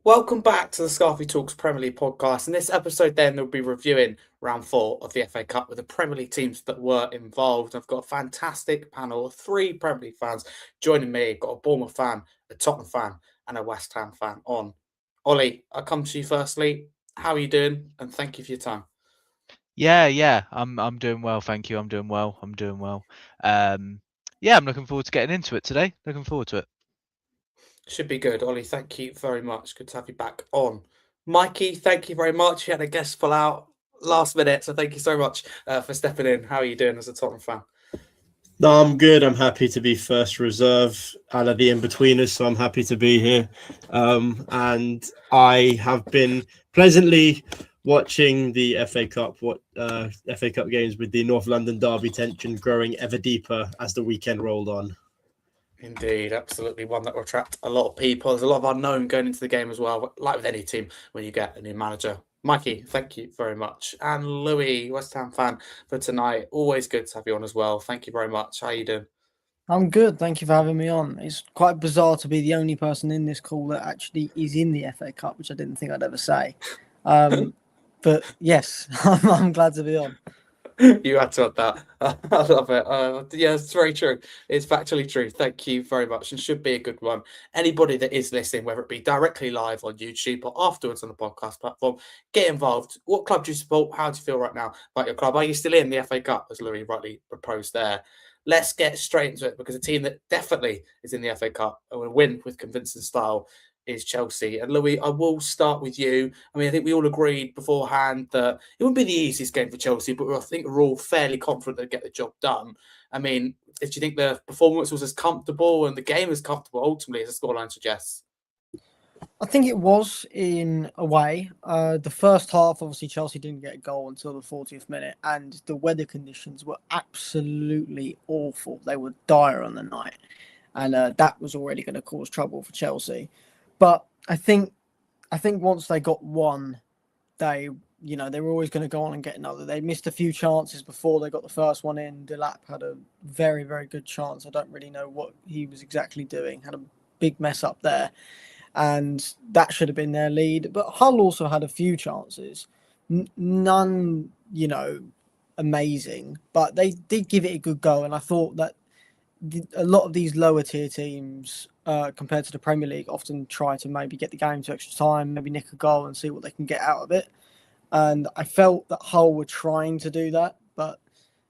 Welcome back to the Scarfey Talks Premier League podcast. In this episode, then, we'll be reviewing round 4 of the FA Cup with the Premier League teams that were involved. I've got a fantastic panel of 3 Premier League fans joining me. I've got a Bournemouth fan, a Tottenham fan, and a West Ham fan on. Ollie, I'll come to you firstly. How are you doing? And thank you for your time. Yeah. I'm doing well, thank you. I'm doing well. Yeah, I'm looking forward to getting into it today. Looking forward to it. Should be good. Ollie, thank you very much. Good to have you back on. Mikey, thank you very much. You had a guest pull out last minute, so thank you so much for stepping in. How are you doing as a Tottenham fan? No, I'm good. I'm happy to be first reserve out of the in-betweeners, so I'm happy to be here. And I have been pleasantly watching the FA Cup games with the North London derby tension growing ever deeper as the weekend rolled on. Indeed, absolutely. One that will attract a lot of people. There's a lot of unknown going into the game as well, like with any team when you get a new manager. Mikey, thank you very much. And Louis, West Ham fan for tonight. Always good to have you on as well. Thank you very much. How are you doing? I'm good. Thank you for having me on. It's quite bizarre to be the only person in this call that actually is in the FA Cup, which I didn't think I'd ever say. But yes, I'm glad to be on. You had to add that. I love it. Yeah, it's very true. It's factually true. Thank you very much, and should be a good one. Anybody that is listening, whether it be directly live on YouTube or afterwards on the podcast platform, get involved. What club do you support? How do you feel right now about your club? Are you still in the FA Cup, as Louis rightly proposed there? Let's get straight into it because a team that definitely is in the FA Cup and will win with convincing style is Chelsea. And Louis, I will start with you. I mean, I think we all agreed beforehand that it wouldn't be the easiest game for Chelsea, but I think we're all fairly confident they'd get the job done. I mean, do you think the performance was as comfortable and the game as comfortable ultimately as the scoreline suggests? I think it was in a way. The first half, obviously, Chelsea didn't get a goal until the 40th minute, and the weather conditions were absolutely awful. They were dire on the night, and that was already going to cause trouble for Chelsea. But I think once they got one, they were always going to go on and get another. They missed a few chances before they got the first one in. Delap had a very, very good chance. I don't really know what he was exactly doing. Had a big mess up there. And that should have been their lead. But Hull also had a few chances. None, amazing. But they did give it a good go. And I thought that a lot of these lower tier teams, compared to the Premier League, often try to maybe get the game to extra time, maybe nick a goal and see what they can get out of it. And I felt that Hull were trying to do that. But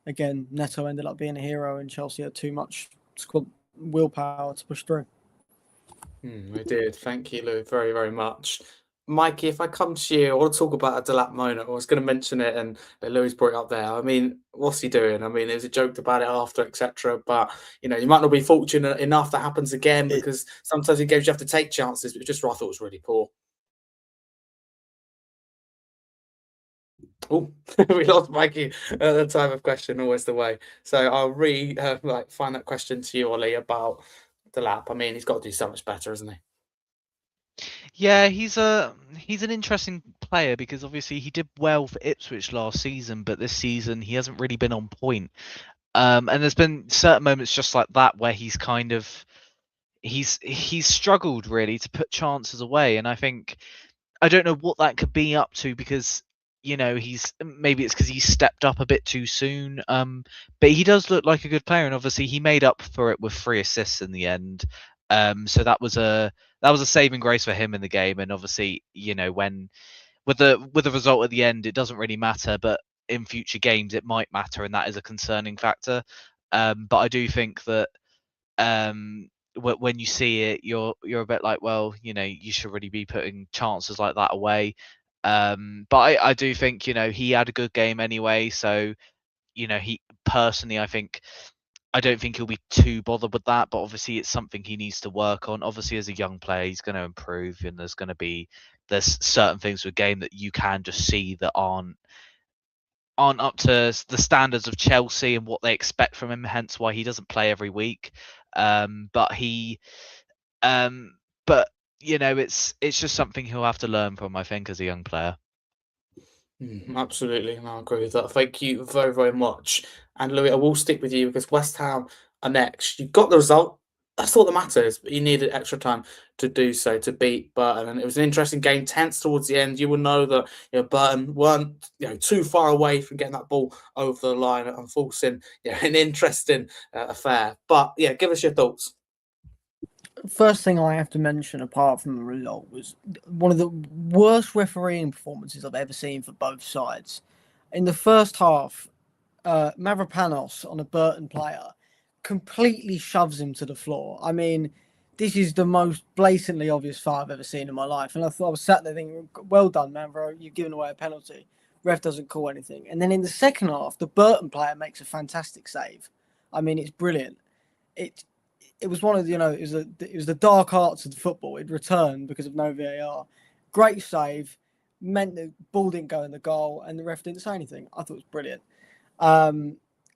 again, Neto ended up being a hero and Chelsea had too much squad willpower to push through. We did. Thank you, Lou, very, very much. Mikey, if I come to you, I want to talk about a Delap moment. I was going to mention it, and Louis brought it up there. I mean, what's he doing? I mean, there's a joke about it after, etc. But you might not be fortunate enough that happens again because sometimes in games you have to take chances. But just what I thought was really poor. Oh, we lost Mikey at the time of question. Always the way. So I'll find that question to you, Ollie, about Delap. I mean, he's got to do so much better, isn't he? Yeah, he's an interesting player because obviously he did well for Ipswich last season, but this season he hasn't really been on point. And there's been certain moments just like that where he's kind of he's struggled really to put chances away, and I don't know what that could be up to because maybe it's because he stepped up a bit too soon. But he does look like a good player, and obviously he made up for it with 3 assists in the end. So that was a saving grace for him in the game. And obviously, when with the result at the end, it doesn't really matter, but in future games it might matter, and that is a concerning factor. But I do think that when you see it, you're a bit like, well, you should really be putting chances like that away. But I do think he had a good game anyway. So he personally, I don't think he'll be too bothered with that. But obviously, it's something he needs to work on. Obviously, as a young player, he's going to improve, and there's certain things with game that you can just see that aren't up to the standards of Chelsea and what they expect from him. Hence why he doesn't play every week. But it's just something he'll have to learn from, I think, as a young player. Absolutely, and I agree with that. Thank you very, very much. And Louis, I will stick with you because West Ham are next. You got the result, that's all that matters. But you needed extra time to do so to beat Burton, and it was an interesting game, tense towards the end. You will know that Burton weren't too far away from getting that ball over the line and forcing an interesting affair. But yeah, give us your thoughts. First thing I have to mention, apart from the result, was one of the worst refereeing performances I've ever seen for both sides. In the first half, Mavropanos on a Burton player completely shoves him to the floor. I mean, this is the most blatantly obvious foul I've ever seen in my life. And I thought I was sat there thinking, well done, Mavro, you've given away a penalty. Ref doesn't call anything. And then in the second half, the Burton player makes a fantastic save. I mean, it's brilliant. It was one of the, it was the dark arts of the football. It returned because of no VAR. Great save, meant the ball didn't go in the goal, and the ref didn't say anything. I thought it was brilliant.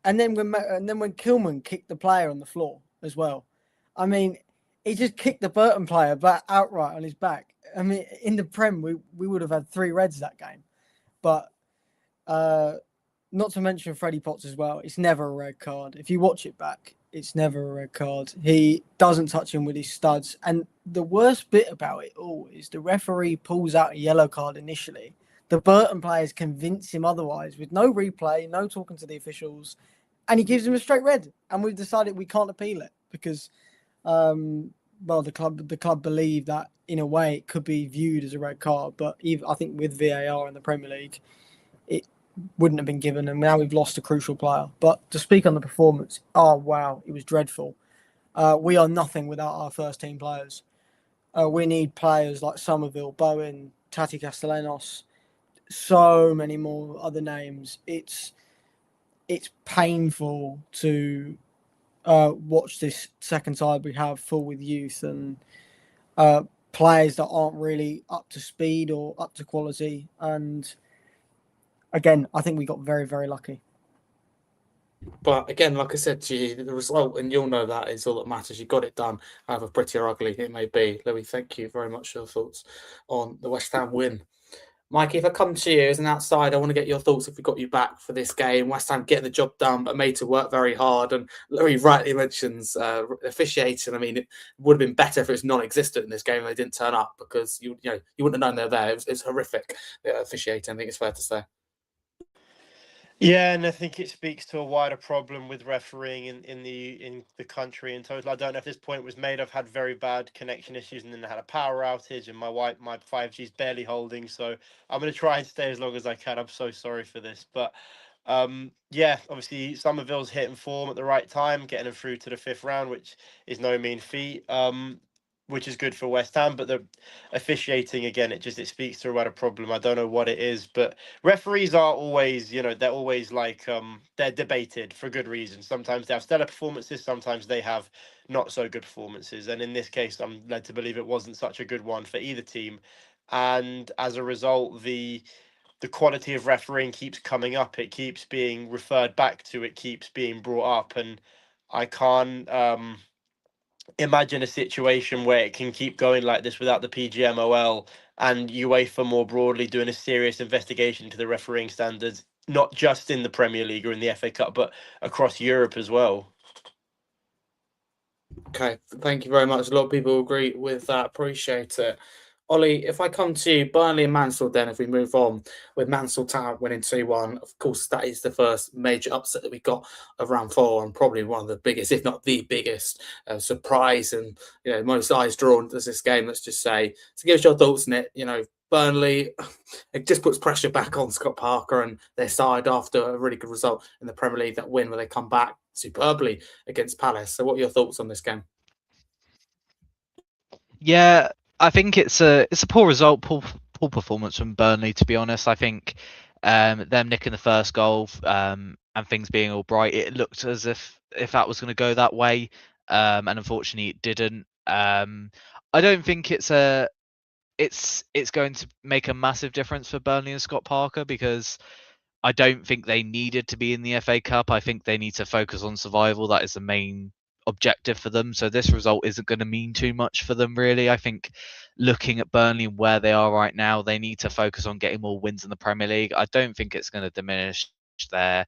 And then when Kilman kicked the player on the floor as well, I mean, he just kicked the Burton player back outright on his back. I mean, in the Prem, we would have had 3 reds that game, but not to mention Freddie Potts as well. It's never a red card. If you watch it back, it's never a red card. He doesn't touch him with his studs. And the worst bit about it all is the referee pulls out a yellow card initially. The Burton players convince him otherwise with no replay, no talking to the officials, and he gives him a straight red. And we've decided we can't appeal it because, the club believe that in a way it could be viewed as a red card. But I think with VAR in the Premier League, it wouldn't have been given, and now we've lost a crucial player. But to speak on the performance, oh wow, it was dreadful. We are nothing without our first team players. We need players like Somerville, Bowen, Tati Castellanos, so many more other names. It's painful to watch this second side we have full with youth and players that aren't really up to speed or up to quality. And again, I think we got very, very lucky. But again, like I said to you, the result, and you'll know that, is all that matters. You got it done, however pretty or ugly it may be. Louis, thank you very much for your thoughts on the West Ham win. Mikey, if I come to you as an outsider, I want to get your thoughts if we got you back for this game. West Ham getting the job done, but made to work very hard. And Louis rightly mentions officiating. I mean, it would have been better if it was non-existent in this game and they didn't turn up, because you wouldn't have known they're there. It's horrific, officiating, I think it's fair to say. Yeah, and I think it speaks to a wider problem with refereeing in the country in total. I don't know if this point was made. I've had very bad connection issues, and then I had a power outage, and my 5G is barely holding. So I'm going to try and stay as long as I can. I'm so sorry for this, but yeah, obviously Somerville's hitting form at the right time, getting them through to the 5th round, which is no mean feat. Which is good for West Ham, but the officiating, again, it speaks to a problem. I don't know what it is, but referees are always, they're always like they're debated for good reason. Sometimes they have stellar performances, sometimes they have not so good performances, and in this case, I'm led to believe it wasn't such a good one for either team, and as a result, the quality of refereeing keeps coming up. It keeps being referred back to. It keeps being brought up, and I can't imagine a situation where it can keep going like this without the PGMOL and UEFA more broadly doing a serious investigation into the refereeing standards, not just in the Premier League or in the FA Cup, but across Europe as well. Okay, thank you very much. A lot of people agree with that. Appreciate it. Ollie, if I come to you, Burnley and Mansfield, then if we move on with Mansfield Town winning 2-1, of course, that is the first major upset that we got of round 4, and probably one of the biggest, if not the biggest, surprise and most eyes drawn to this game, let's just say. So give us your thoughts on it. Burnley, it just puts pressure back on Scott Parker and their side after a really good result in the Premier League, that win where they come back superbly against Palace. So what are your thoughts on this game? Yeah, I think it's a poor result, poor performance from Burnley, to be honest. I think them nicking the first goal and things being all bright, it looked as if that was going to go that way, and unfortunately it didn't. I don't think it's going to make a massive difference for Burnley and Scott Parker, because I don't think they needed to be in the FA Cup. I think they need to focus on survival. That is the main objective for them. So this result isn't going to mean too much for them, really. I think looking at Burnley and where they are right now, they need to focus on getting more wins in the Premier League. I don't think it's going to diminish their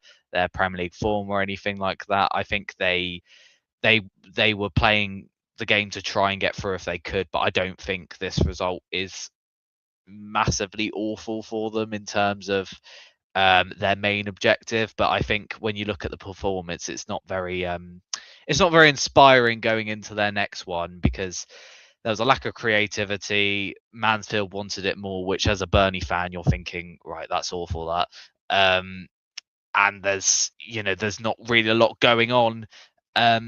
Premier League form or anything like that. I think they were playing the game to try and get through if they could, but I don't think this result is massively awful for them in terms of their main objective. But I think when you look at the performance, it's not very inspiring going into their next one, because there was a lack of creativity. Mansfield wanted it more, which as a Burnley fan, you're thinking, right, that's awful, that. And there's not really a lot going on.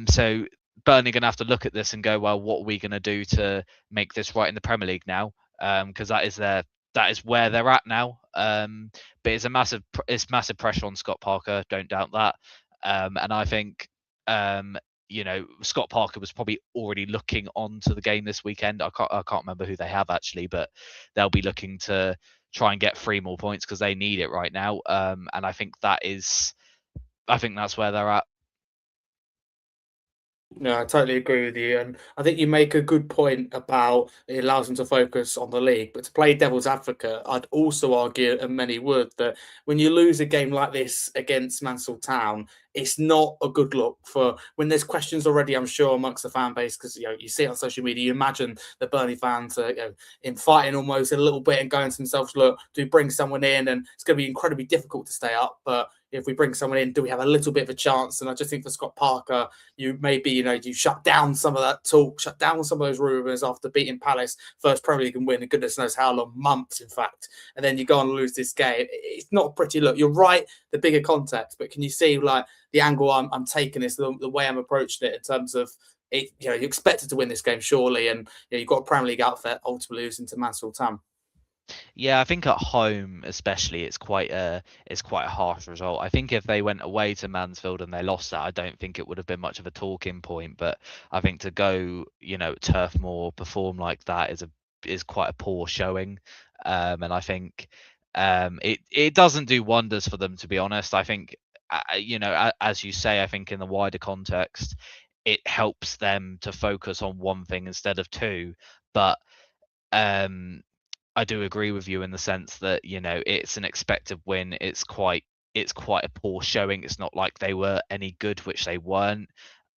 So Burnley are going to have to look at this and go, well, what are we going to do to make this right in the Premier League now? Because that is where they're at now. But it's massive pressure on Scott Parker, don't doubt that. And I think Scott Parker was probably already looking onto the game this weekend. I can't remember who they have actually, but they'll be looking to try and get 3 more points because they need it right now. And I think that's where they're at. No, I totally agree with you. And I think you make a good point about it allows them to focus on the league. But to play devil's advocate, I'd also argue, and many would, that when you lose a game like this against Mansfield Town, it's not a good look for when there's questions already, I'm sure, amongst the fan base, because you see it on social media. You imagine the Burnley fans are in fighting almost a little bit and going to themselves, look, do we bring someone in? And it's going to be incredibly difficult to stay up. But if we bring someone in, do we have a little bit of a chance? And I just think for Scott Parker, you shut down some of that talk, shut down some of those rumours after beating Palace, first Premier League and win, and goodness knows how long, months in fact. And then you go on and lose this game. It's not a pretty look. You're right, the bigger context, but can you see like the angle I'm taking this, the way I'm approaching it in terms of it? You expected to win this game surely, and you've got a Premier League outfit ultimately losing to Mansfield Town. Yeah, I think at home especially, it's quite a harsh result. I think if they went away to Mansfield and they lost that, I don't think it would have been much of a talking point. But I think to go, Turf Moor, perform like that is quite a poor showing. And I think it doesn't do wonders for them, to be honest. I think as you say, I think in the wider context, it helps them to focus on one thing instead of two. But I do agree with you in the sense that it's an expected win. It's quite a poor showing. It's not like they were any good, which they weren't.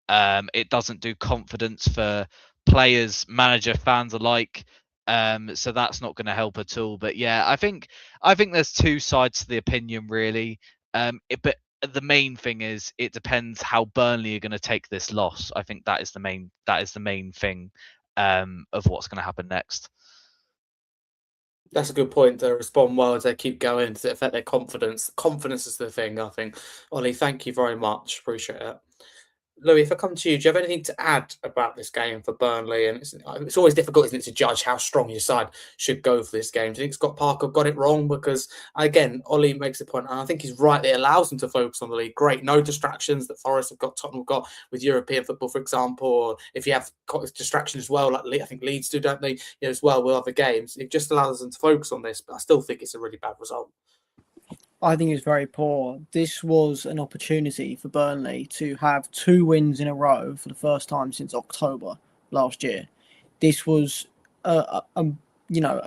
It doesn't do confidence for players, manager, fans alike. So that's not going to help at all. But yeah, I think there's two sides to the opinion really. But the main thing is it depends how Burnley are going to take this loss. I think that is the main thing of what's going to happen next. That's a good point to respond well as they keep going. Does it affect their confidence? Confidence is the thing, I think. Ollie, thank you very much. Appreciate it. Louis, if I come to you, do you have anything to add about this game for Burnley? And it's always difficult, isn't it, to judge how strong your side should go for this game. Do you think Scott Parker got it wrong? Because, again, Ollie makes a point, and I think he's right. It allows them to focus on the league. Great. No distractions that Forest have got, Tottenham have got with European football, for example. Or if you have distractions as well, like I think Leeds do, don't they, as well with other games. It just allows them to focus on this. But I still think it's a really bad result. I think it's very poor. This was an opportunity for Burnley to have 2 wins in a row for the first time since October last year. This was a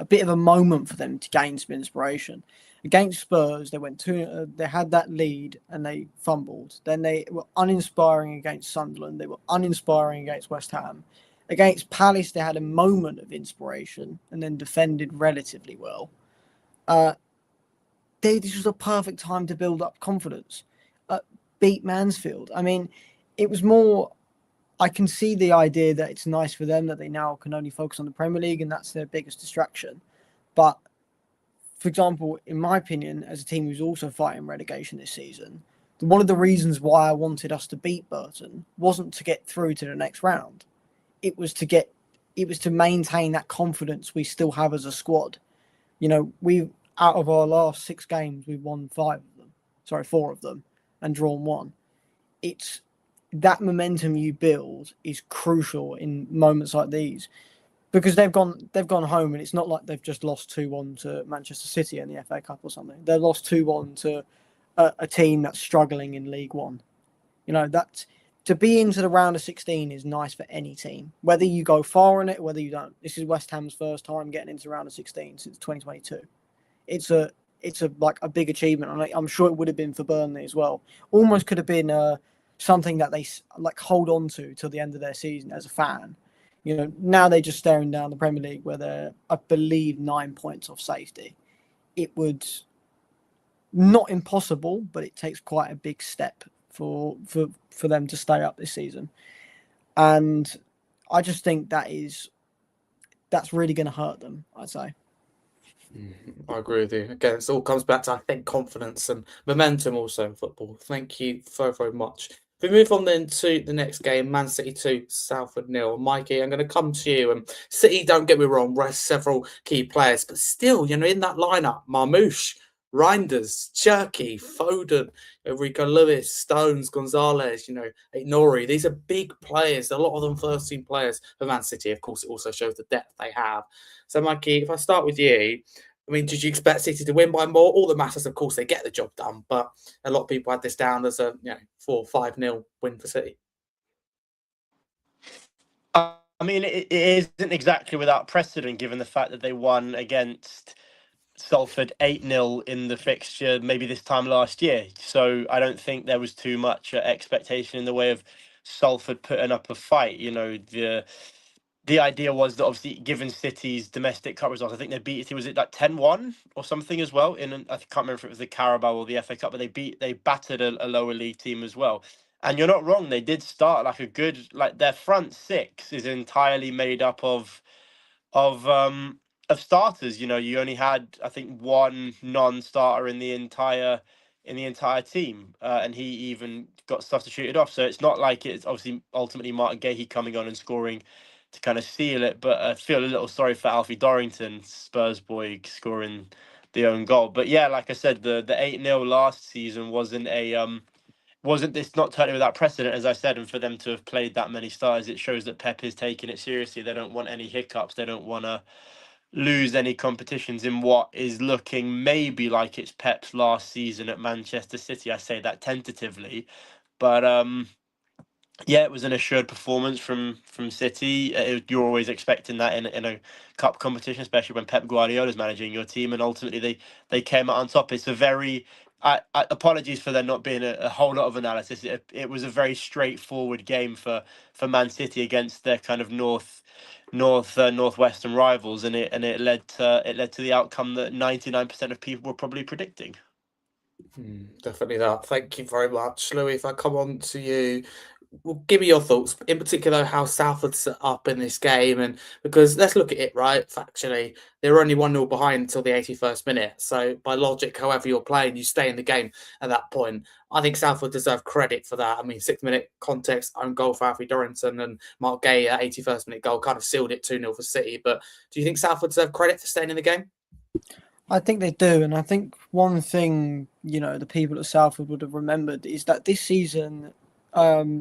bit of a moment for them to gain some inspiration. Against Spurs, they they had that lead and they fumbled. Then they were uninspiring against Sunderland. They were uninspiring against West Ham. Against Palace, they had a moment of inspiration and then defended relatively well. This was a perfect time to build up confidence. Beat Mansfield. I mean, it was more. I can see the idea that it's nice for them that they now can only focus on the Premier League and that's their biggest distraction. But, for example, in my opinion, as a team who's also fighting relegation this season, one of the reasons why I wanted us to beat Burton wasn't to get through to the next round. It was to maintain that confidence we still have as a squad. Out of our last 6 games, we've won 4 of them, and drawn 1. It's that momentum you build is crucial in moments like these, because they've gone home, and it's not like they've just lost 2-1 to Manchester City in the FA Cup or something. They've lost 2-1 to a team that's struggling in League One. That to be into the round of 16 is nice for any team, whether you go far in it or whether you don't. This is West Ham's first time getting into the round of 16 since 2022. It's a big achievement, and I'm sure it would have been for Burnley as well. Almost could have been something that they hold on to till the end of their season as a fan. Now they're just staring down the Premier League where they're, I believe, 9 points off safety. It would not impossible, but it takes quite a big step for them to stay up this season. And I just think that's really going to hurt them, I'd say. I agree with you. Again, it all comes back to, I think, confidence and momentum also in football. Thank you very, very much. If we move on then to the next game, Man City 2, Salford 0. Mikey, I'm going to come to you. And City, don't get me wrong, rest several key players, but still, in that lineup, Marmoush, Reinders, Cherky, Foden, Rico Lewis, Stones, Gonzalez, Nori. These are big players. A lot of them first-team players for Man City. Of course, it also shows the depth they have. So, Mikey, if I start with you, did you expect City to win by more? All that matters, of course, they get the job done. But a lot of people had this down as a 4-5-0 win for City. It isn't exactly without precedent, given the fact that they won against Salford 8-0 in the fixture maybe this time last year. So I don't think there was too much expectation in the way of Salford putting up a fight. The idea was that obviously, given City's domestic cup results, I think they beat it. Was it like 10-1 or something as well? I can't remember if it was the Carabao or the FA Cup, but they battered a lower league team as well. And you're not wrong. They did start their front six is entirely made up of starters. You only had, I think, one non-starter in the entire team, and he even got substituted off. So it's not like it's obviously ultimately Martin Gahey coming on and scoring to kind of seal it. But I feel a little sorry for Alfie Dorrington, Spurs boy, scoring the own goal. But yeah, like I said, the 8-0 last season wasn't it's not totally without precedent, as I said, and for them to have played that many stars, it shows that Pep is taking it seriously. They don't want any hiccups. They don't want to lose any competitions in what is looking maybe like it's Pep's last season at Manchester City. I say that tentatively, but yeah, it was an assured performance from City. You're always expecting that in a cup competition, especially when Pep Guardiola is managing your team, and ultimately they came out on top. It's a very apologies for there not being a whole lot of analysis. It was a very straightforward game for Man City against their kind of northwestern rivals, and it led to the outcome that 99% of people were probably predicting. Definitely that. Thank you very much, Louis. If I come on to you, well, give me your thoughts, in particular how Salford set up in this game, and because let's look at it right factually, they were only 1-0 behind until the 81st minute. So by logic, however you're playing, you stay in the game at that point. I think Salford deserve credit for that. 6-minute context, own goal for Alfie Dorrington, and Mark Gay at 81st minute goal kind of sealed it 2-0 for City. But do you think Salford deserve credit for staying in the game? I think they do, and I think one thing the people at Salford would have remembered is that this season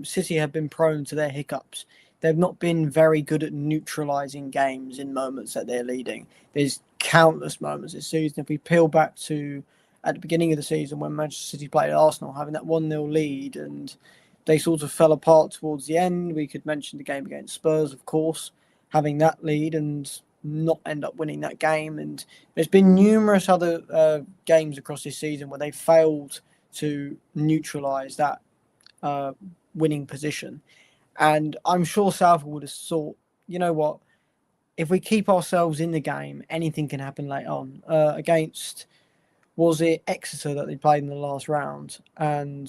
City have been prone to their hiccups. They've not been very good at neutralising games in moments that they're leading. There's countless moments this season. If we peel back to at the beginning of the season when Manchester City played Arsenal, having that 1-0 lead, and they sort of fell apart towards the end. We could mention the game against Spurs, of course, having that lead and not end up winning that game. And there's been numerous other games across this season where they failed to neutralise that winning position. And I'm sure Salford would have thought, you know what, if we keep ourselves in the game, anything can happen later on. Against, was it Exeter that they played in the last round? And,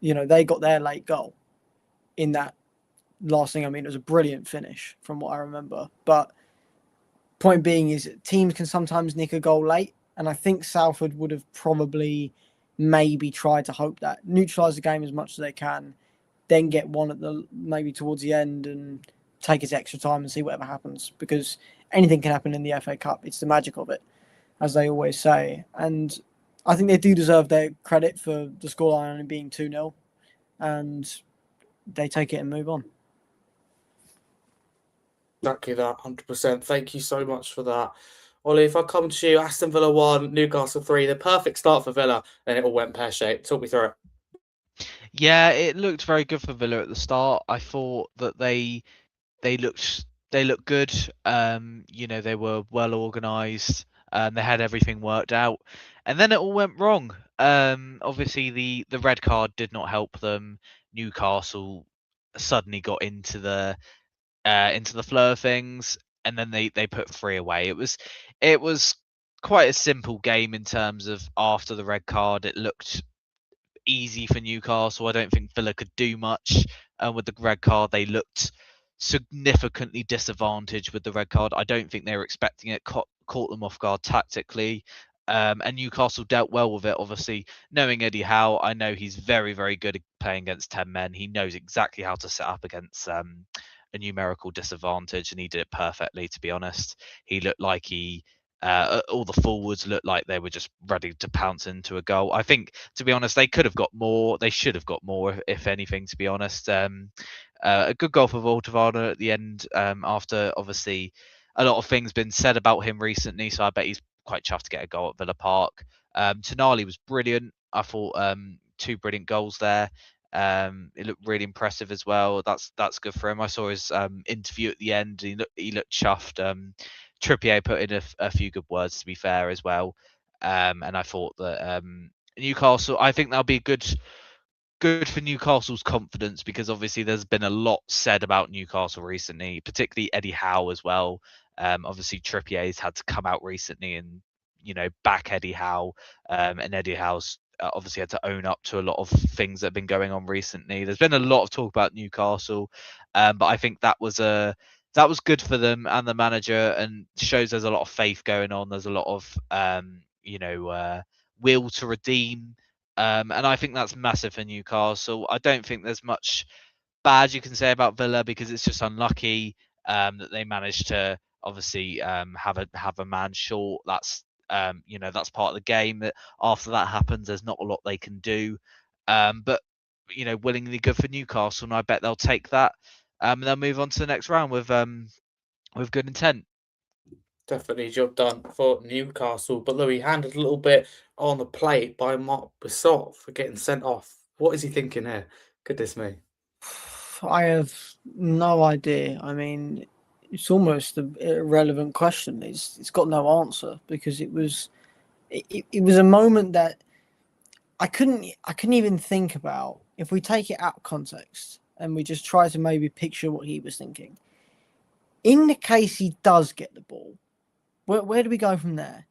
they got their late goal in that last thing. It was a brilliant finish from what I remember. But point being is teams can sometimes nick a goal late. And I think Salford would have probably maybe tried to hope that, neutralise the game as much as they can, then get one at maybe towards the end and take its extra time and see whatever happens, because anything can happen in the FA Cup. It's the magic of it, as they always say. And I think they do deserve their credit for the scoreline only being 2-0, and they take it and move on. Exactly that, 100%. Thank you so much for that. Ollie, if I come to you, Aston Villa 1, Newcastle 3, the perfect start for Villa, and it all went pear-shaped. Talk me through it. Yeah, it looked very good for Villa at the start. I thought that they looked good. They were well organised. They had everything worked out, and then it all went wrong. Obviously the red card did not help them. Newcastle suddenly got into the into the flow of things, and then they put 3 away. It was quite a simple game in terms of after the red card. It looked easy for Newcastle. I don't think Villa could do much with the red card. They looked significantly disadvantaged with the red card. I don't think they were expecting it. Caught them off guard tactically. And Newcastle dealt well with it. Obviously, knowing Eddie Howe, I know he's very, very good at playing against 10 men. He knows exactly how to set up against a numerical disadvantage, and he did it perfectly, to be honest. He looked like all the forwards looked like they were just ready to pounce into a goal. I think, to be honest, they could have got more. They should have got more, if anything, to be honest. A good goal for Voltavada at the end, after obviously a lot of things been said about him recently, so I bet he's quite chuffed to get a goal at Villa Park. Tonali was brilliant. I thought 2 brilliant goals there. It looked really impressive as well. That's good for him. I saw his interview at the end. He looked chuffed. Trippier put in a few good words, to be fair, as well. And I thought that Newcastle, I think that'll be good for Newcastle's confidence, because obviously there's been a lot said about Newcastle recently, particularly Eddie Howe as well. Obviously Trippier's had to come out recently and back Eddie Howe, and Eddie Howe's obviously had to own up to a lot of things that have been going on recently. There's been a lot of talk about Newcastle, but I think that was good for them and the manager, and shows there's a lot of faith going on. There's a lot of will to redeem, and I think that's massive for Newcastle. I don't think there's much bad you can say about Villa, because it's just unlucky that they managed to obviously have a man short. That's that's part of the game. That after that happens, there's not a lot they can do. But willingly good for Newcastle, and I bet they'll take that. And they'll move on to the next round with good intent. Definitely job done for Newcastle. But Louis, handed a little bit on the plate by Mark Bissot for getting sent off. What is he thinking here? Goodness me. I have no idea. I mean, it's almost an irrelevant question. It's got no answer, because it was a moment that I couldn't even think about. If we take it out of context and we just try to maybe picture what he was thinking, in the case he does get the ball, where do we go from there?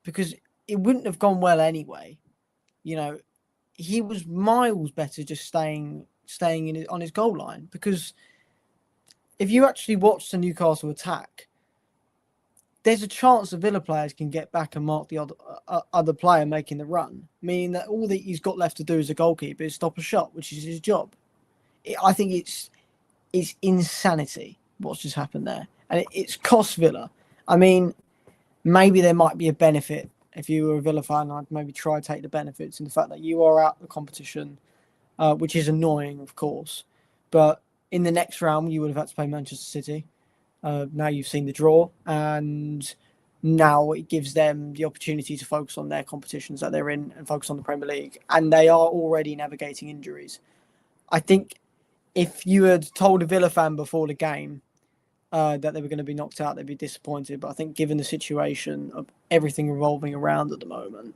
Because it wouldn't have gone well anyway. He was miles better just staying on his goal line, because if you actually watch the Newcastle attack, there's a chance the Villa players can get back and mark the other player making the run, meaning that all that he's got left to do as a goalkeeper is stop a shot, which is his job. I think it's insanity what's just happened there, and it's cost Villa. I mean, maybe there might be a benefit if you were a Villa fan. I'd maybe try to take the benefits in the fact that you are out of the competition, which is annoying, of course. But in the next round, you would have had to play Manchester City. Now you've seen the draw, and now it gives them the opportunity to focus on their competitions that they're in and focus on the Premier League. And they are already navigating injuries. I think if you had told a Villa fan before the game that they were going to be knocked out, they'd be disappointed. But I think given the situation of everything revolving around at the moment,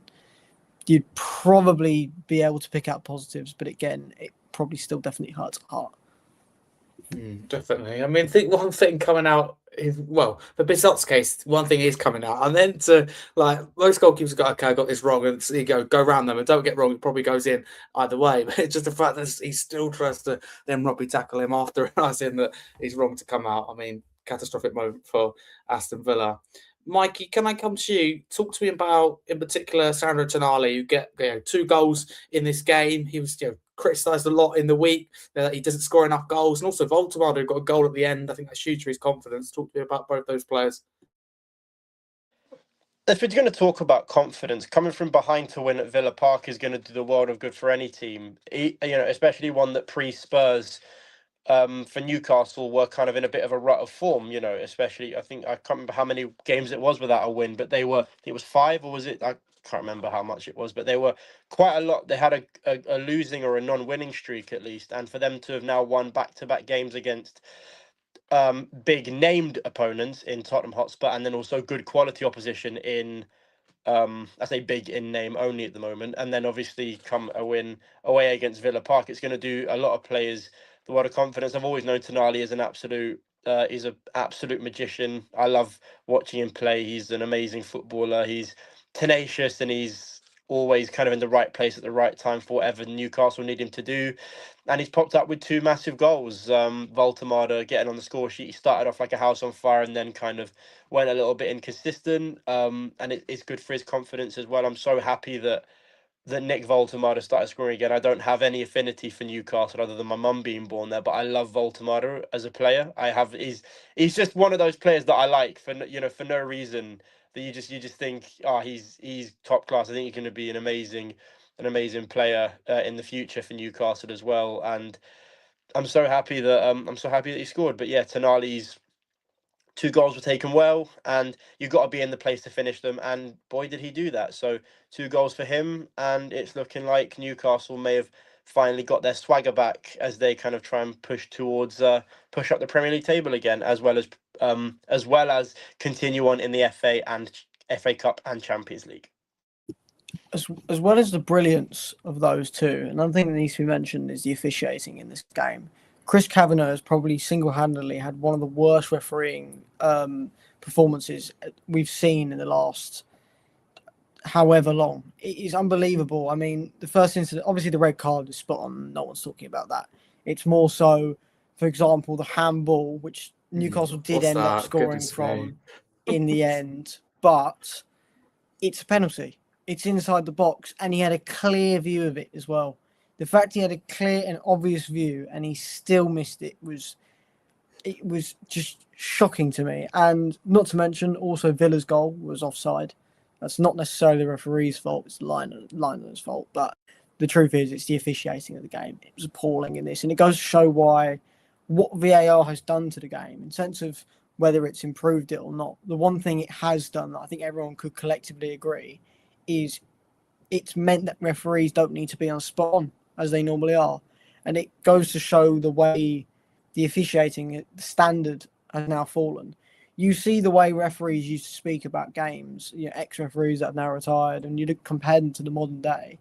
you'd probably be able to pick out positives. But again, it probably still definitely hurts at heart. Definitely. I mean, I think one thing coming out is, well, for Bissot's case, one thing is coming out, and then to most goalkeepers got, okay, I got this wrong, and so you go around them, and don't get wrong, it probably goes in either way. But it's just the fact that he still tries to then Robbie tackle him after realising that he's wrong to come out. I mean, catastrophic moment for Aston Villa. Mikey, can I come to you? Talk to me about, in particular, Sandro Tonali, who get 2 goals in this game. He was criticised a lot in the week that he doesn't score enough goals, and also Voltavada got a goal at the end. I think that's huge for his confidence. Talk to me about both those players. If we're going to talk about confidence, coming from behind to win at Villa Park is going to do the world of good for any team. Especially one that pre-Spurs. For Newcastle were kind of in a bit of a rut of form, especially I think I can't remember how many games it was without a win, but it was 5, or was it? I can't remember how much it was, but they were quite a lot. They had a losing or a non-winning streak at least, and for them to have now won back-to-back games against big named opponents in Tottenham Hotspur, and then also good quality opposition in I say big in name only at the moment, and then obviously come a win away against Villa Park. It's going to do a lot of players the world of confidence. I've always known Tonali as an absolute is an absolute magician. I love watching him play. He's an amazing footballer. He's tenacious and he's always kind of in the right place at the right time for whatever Newcastle need him to do. And he's popped up with two massive goals. Voltemada getting on the score sheet. He started off like a house on fire and then kind of went a little bit inconsistent. And it's good for his confidence as well. I'm so happy that Nick Voltemada started scoring again. I don't have any affinity for Newcastle other than my mum being born there, but I love Voltemada as a player. He's just one of those players that I like for for no reason, that you just think, oh, he's top class. I think he's going to be an amazing player in the future for Newcastle as well. And I'm so happy that he scored. But yeah, Tonali's two goals were taken well, and you've got to be in the place to finish them. And boy, did he do that. So two goals for him, and it's looking like Newcastle may have finally got their swagger back as they kind of try and push towards push up the Premier League table again, as well as continue on in the FA Cup and Champions League. As well as the brilliance of those two, another thing that needs to be mentioned is the officiating in this game. Chris Kavanagh has probably single-handedly had one of the worst refereeing performances we've seen in the last however long. It is unbelievable. I mean, the first incident, obviously the red card is spot on. No one's talking about that. It's more so, for example, the handball, which Newcastle did end up scoring from in the end, but it's a penalty. It's inside the box, and he had a clear view of it as well. The fact he had a clear and obvious view and he still missed it was just shocking to me. And not to mention, also Villa's goal was offside. That's not necessarily the referee's fault; it's the liner's fault. But the truth is, it's the officiating of the game. It was appalling in this, and it goes to show what VAR has done to the game in sense of whether it's improved it or not. The one thing it has done that I think everyone could collectively agree is it's meant that referees don't need to be on spot on as they normally are. And it goes to show the way the officiating standard has now fallen. You see the way referees used to speak about games, ex-referees that have now retired, and you look compare them to the modern day,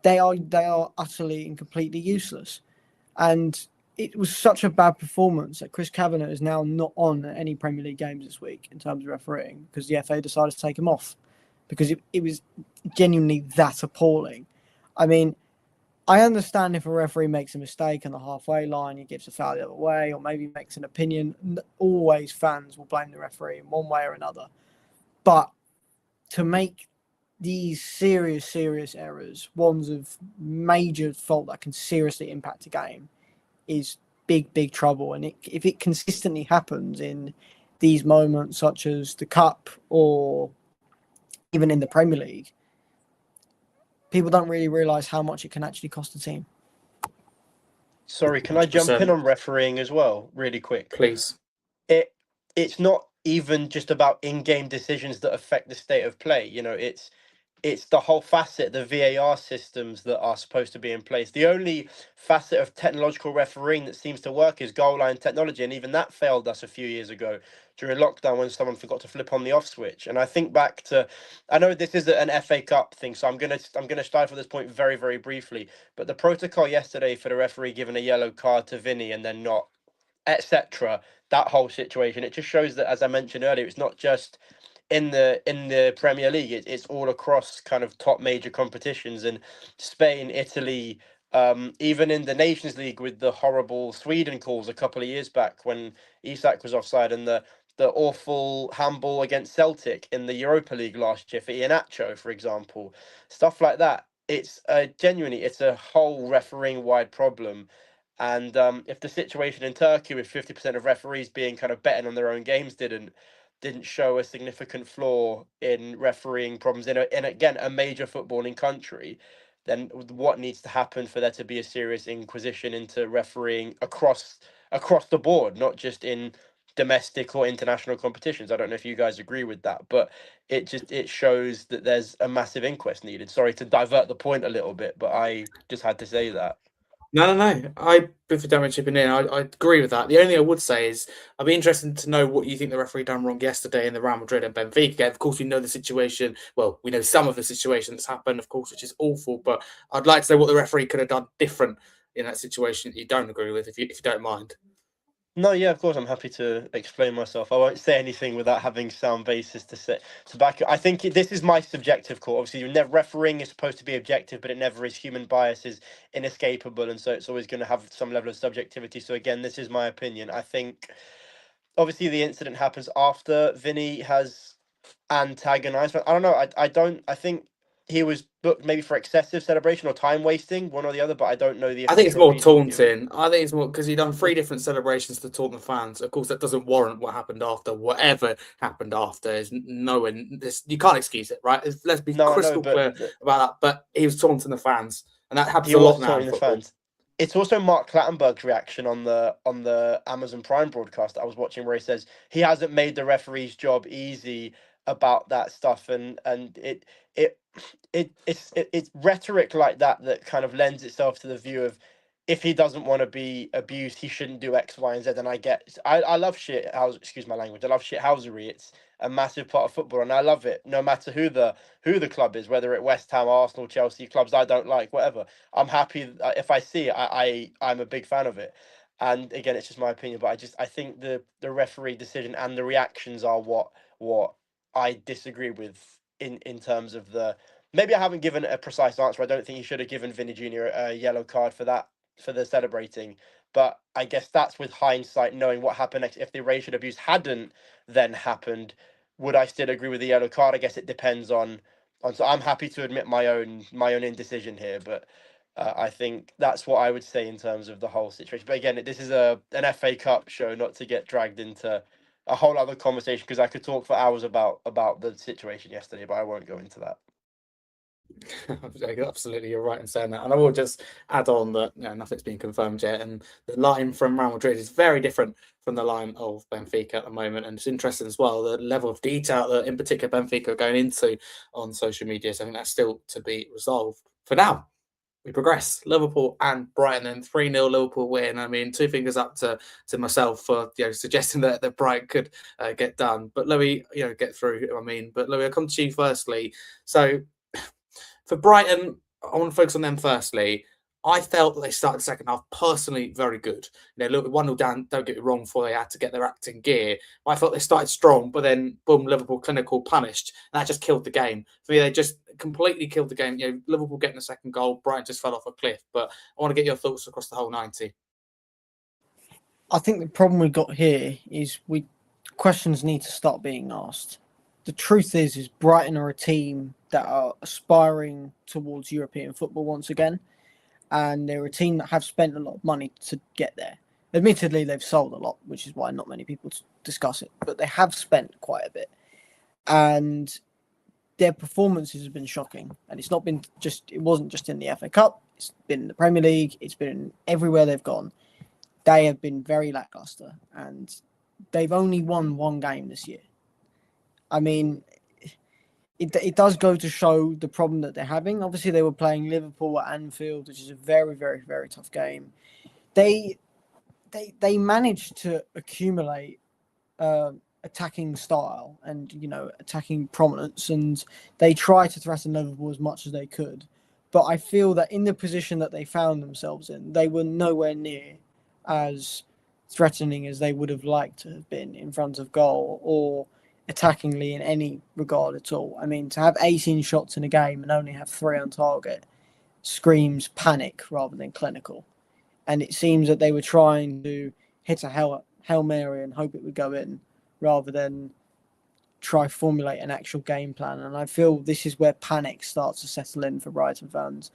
they are utterly and completely useless. And it was such a bad performance that Chris Kavanagh is now not on any Premier League games this week in terms of refereeing because the FA decided to take him off because it was genuinely that appalling. I mean, I understand if a referee makes a mistake on the halfway line, he gives a foul the other way, or maybe makes an opinion. Always fans will blame the referee in one way or another. But to make these serious errors, ones of major fault that can seriously impact a game, is big trouble. And if it consistently happens in these moments, such as the Cup or even in the Premier League, people don't really realise how much it can actually cost the team. Sorry, can I jump in on refereeing as well, really quick? Please. It's not even just about in-game decisions that affect the state of play. It's the whole facet, the VAR systems that are supposed to be in place. The only facet of technological refereeing that seems to work is goal line technology, and even that failed us a few years ago during lockdown when someone forgot to flip on the off switch. And I think back to, I know this is an FA Cup thing, so I'm gonna stifle this point very, very briefly. But the protocol yesterday for the referee giving a yellow card to Vinny and then not, etc. That whole situation, it just shows that, as I mentioned earlier, it's not just in the Premier League. It's all across kind of top major competitions, and Spain, Italy, even in the Nations League with the horrible Sweden calls a couple of years back when Isak was offside, and the awful handball against Celtic in the Europa League last year for Iheanacho, for example. Stuff like that. It's it's a whole refereeing wide problem. And if the situation in Turkey with 50% of referees being kind of betting on their own games didn't show a significant flaw in refereeing problems in again a major footballing country, then what needs to happen for there to be a serious inquisition into refereeing across the board, not just in domestic or international competitions? I don't know if you guys agree with that, but it shows that there's a massive inquest needed. Sorry to divert the point a little bit, but I just had to say that. No. I, if you don't mind chipping in, I agree with that. The only thing I would say is I'd be interested to know what you think the referee done wrong yesterday in the Real Madrid and Benfica game. Of course, we know the situation. Well, we know some of the situation that's happened, of course, which is awful. But I'd like to know what the referee could have done different in that situation that you don't agree with, if you don't mind. No, yeah, of course, I'm happy to explain myself. I won't say anything without having sound basis to back it. I think this is my subjective call. Obviously, refereeing is supposed to be objective, but it never is. Human bias is inescapable, and so it's always going to have some level of subjectivity. So again, this is my opinion. I think obviously the incident happens after Vinny has antagonized. But I don't know. I think he was booked maybe for excessive celebration or time wasting, one or the other. But I don't know the I think it's official more reason given. taunting. I think it's more because he done 3 different celebrations to taunt the fans. Of course, that doesn't warrant what happened after. Whatever happened after is nowhere. You can't excuse it, right? Let's be No, I know, crystal clear but about that. But he was taunting the fans, and that happens he a lot was now in taunting the football. fans. It's also Mark Clattenburg's reaction on the Amazon Prime broadcast that I was watching, where he says he hasn't made the referee's job easy about that stuff, and it it's rhetoric like that that kind of lends itself to the view of if he doesn't want to be abused, he shouldn't do X, Y, and Z. And I love shit house. Excuse my language. I love shit housery. It's a massive part of football, and I love it. No matter who the club is, whether it West Ham, Arsenal, Chelsea, clubs I don't like, whatever. I'm happy if I see it. I'm a big fan of it. And again, it's just my opinion, but I think the referee decision and the reactions are what I disagree with in terms of the. Maybe I haven't given a precise answer. I don't think he should have given Vinny Jr. a yellow card for that, for the celebrating. But I guess that's with hindsight, knowing what happened next. If the racial abuse hadn't then happened, would I still agree with the yellow card? I guess it depends on. So I'm happy to admit my own indecision here, but I think that's what I would say in terms of the whole situation. But again, this is an FA Cup show, not to get dragged into a whole other conversation, because I could talk for hours about the situation yesterday, but I won't go into that. Absolutely, you're right in saying that. And I will just add on that nothing's been confirmed yet, and the line from Real Madrid is very different from the line of Benfica at the moment. And it's interesting as well the level of detail that, in particular, Benfica are going into on social media. So I think that's still to be resolved. For now, we progress. Liverpool and Brighton, and 3-0 Liverpool win. I mean, 2 fingers up to myself for suggesting that Brighton could get done. But Louis, get through. I mean, but Louis, I'll come to you firstly. So for Brighton, I want to focus on them firstly. I felt that they started the second half personally very good. Look, 1-0 down, don't get me wrong, before they had to get their act in gear. I felt they started strong, but then, boom, Liverpool clinical punished. And that just killed the game. For me, they just completely killed the game. Liverpool getting the second goal, Brighton just fell off a cliff. But I want to get your thoughts across the whole 90. I think the problem we've got here is questions need to start being asked. The truth is Brighton are a team that are aspiring towards European football once again, and they're a team that have spent a lot of money to get there. Admittedly, they've sold a lot, which is why not many people discuss it, but they have spent quite a bit, and their performances have been shocking. And it wasn't just in the FA Cup, it's been in the Premier League, it's been everywhere they've gone. They have been very lackluster, and they've only won 1 game this year. I mean, it does go to show the problem that they're having. Obviously, they were playing Liverpool at Anfield, which is a very, very, very tough game. They managed to accumulate attacking style and attacking prominence, and they tried to threaten Liverpool as much as they could. But I feel that in the position that they found themselves in, they were nowhere near as threatening as they would have liked to have been in front of goal or attackingly in any regard at all. I mean, to have 18 shots in a game and only have 3 on target screams panic rather than clinical. And it seems that they were trying to hit a Hail Mary and hope it would go in rather than try formulate an actual game plan. And I feel this is where panic starts to settle in for Brighton fans.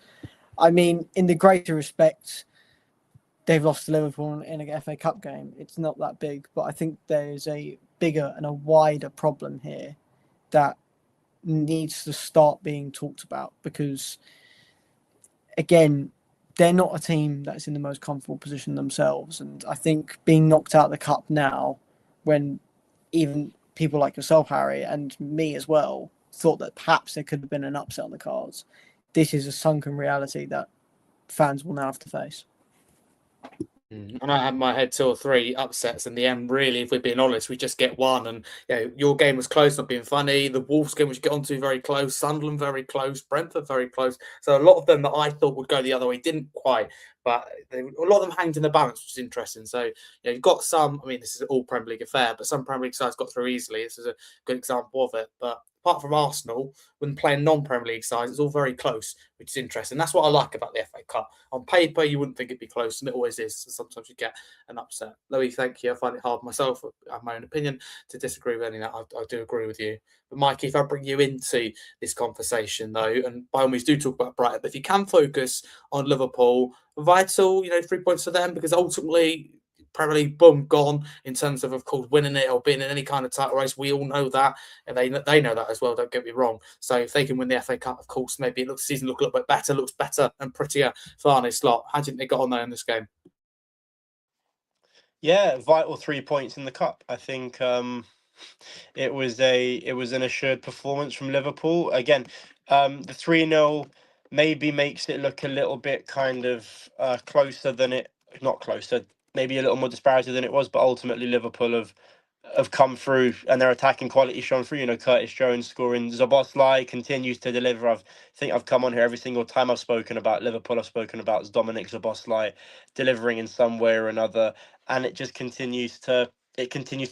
I mean, in the greater respect, they've lost to Liverpool in a FA Cup game. It's not that big, but I think there's a bigger and a wider problem here that needs to start being talked about, because, again, they're not a team that's in the most comfortable position themselves. And I think being knocked out of the cup now, when even people like yourself, Harry, and me as well, thought that perhaps there could have been an upset on the cards, this is a sunken reality that fans will now have to face. And I had in my head 2 or 3 upsets in the end. Really, if we're being honest, we just get one. And your game was close, not being funny. The Wolves game, which you get onto, very close. Sunderland, very close. Brentford, very close. So a lot of them that I thought would go the other way didn't quite. But a lot of them hanged in the balance, which is interesting. So you've got some. I mean, this is all Premier League affair, but some Premier League sides got through easily. This is a good example of it. But apart from Arsenal, when playing non-Premier League sides, it's all very close, which is interesting. That's what I like about the FA Cup. On paper, you wouldn't think it'd be close, and it always is. So sometimes you get an upset. Louis, thank you. I find it hard myself, I have my own opinion, to disagree with any of that. I do agree with you. But Mikey, if I bring you into this conversation, though, and by all means do talk about Brighton, but if you can focus on Liverpool, vital, 3 points for them, because ultimately, Premier League, boom, gone in terms of course, winning it or being in any kind of title race. We all know that, and they know that as well. Don't get me wrong. So if they can win the FA Cup, of course, maybe the season look a little bit better, looks better and prettier for Arne Slot. How do you think they got on there in this game? Yeah, vital 3 points in the cup. I think it was an assured performance from Liverpool. Again, the 3-0 maybe makes it look a little bit kind of closer than it, not closer, maybe a little more disparity than it was, but ultimately Liverpool have come through and their attacking quality shown through. Curtis Jones scoring. Szoboszlai continues to deliver. I think I've come on here every single time I've spoken about Liverpool. I've spoken about Dominic Szoboszlai delivering in some way or another, and it continues to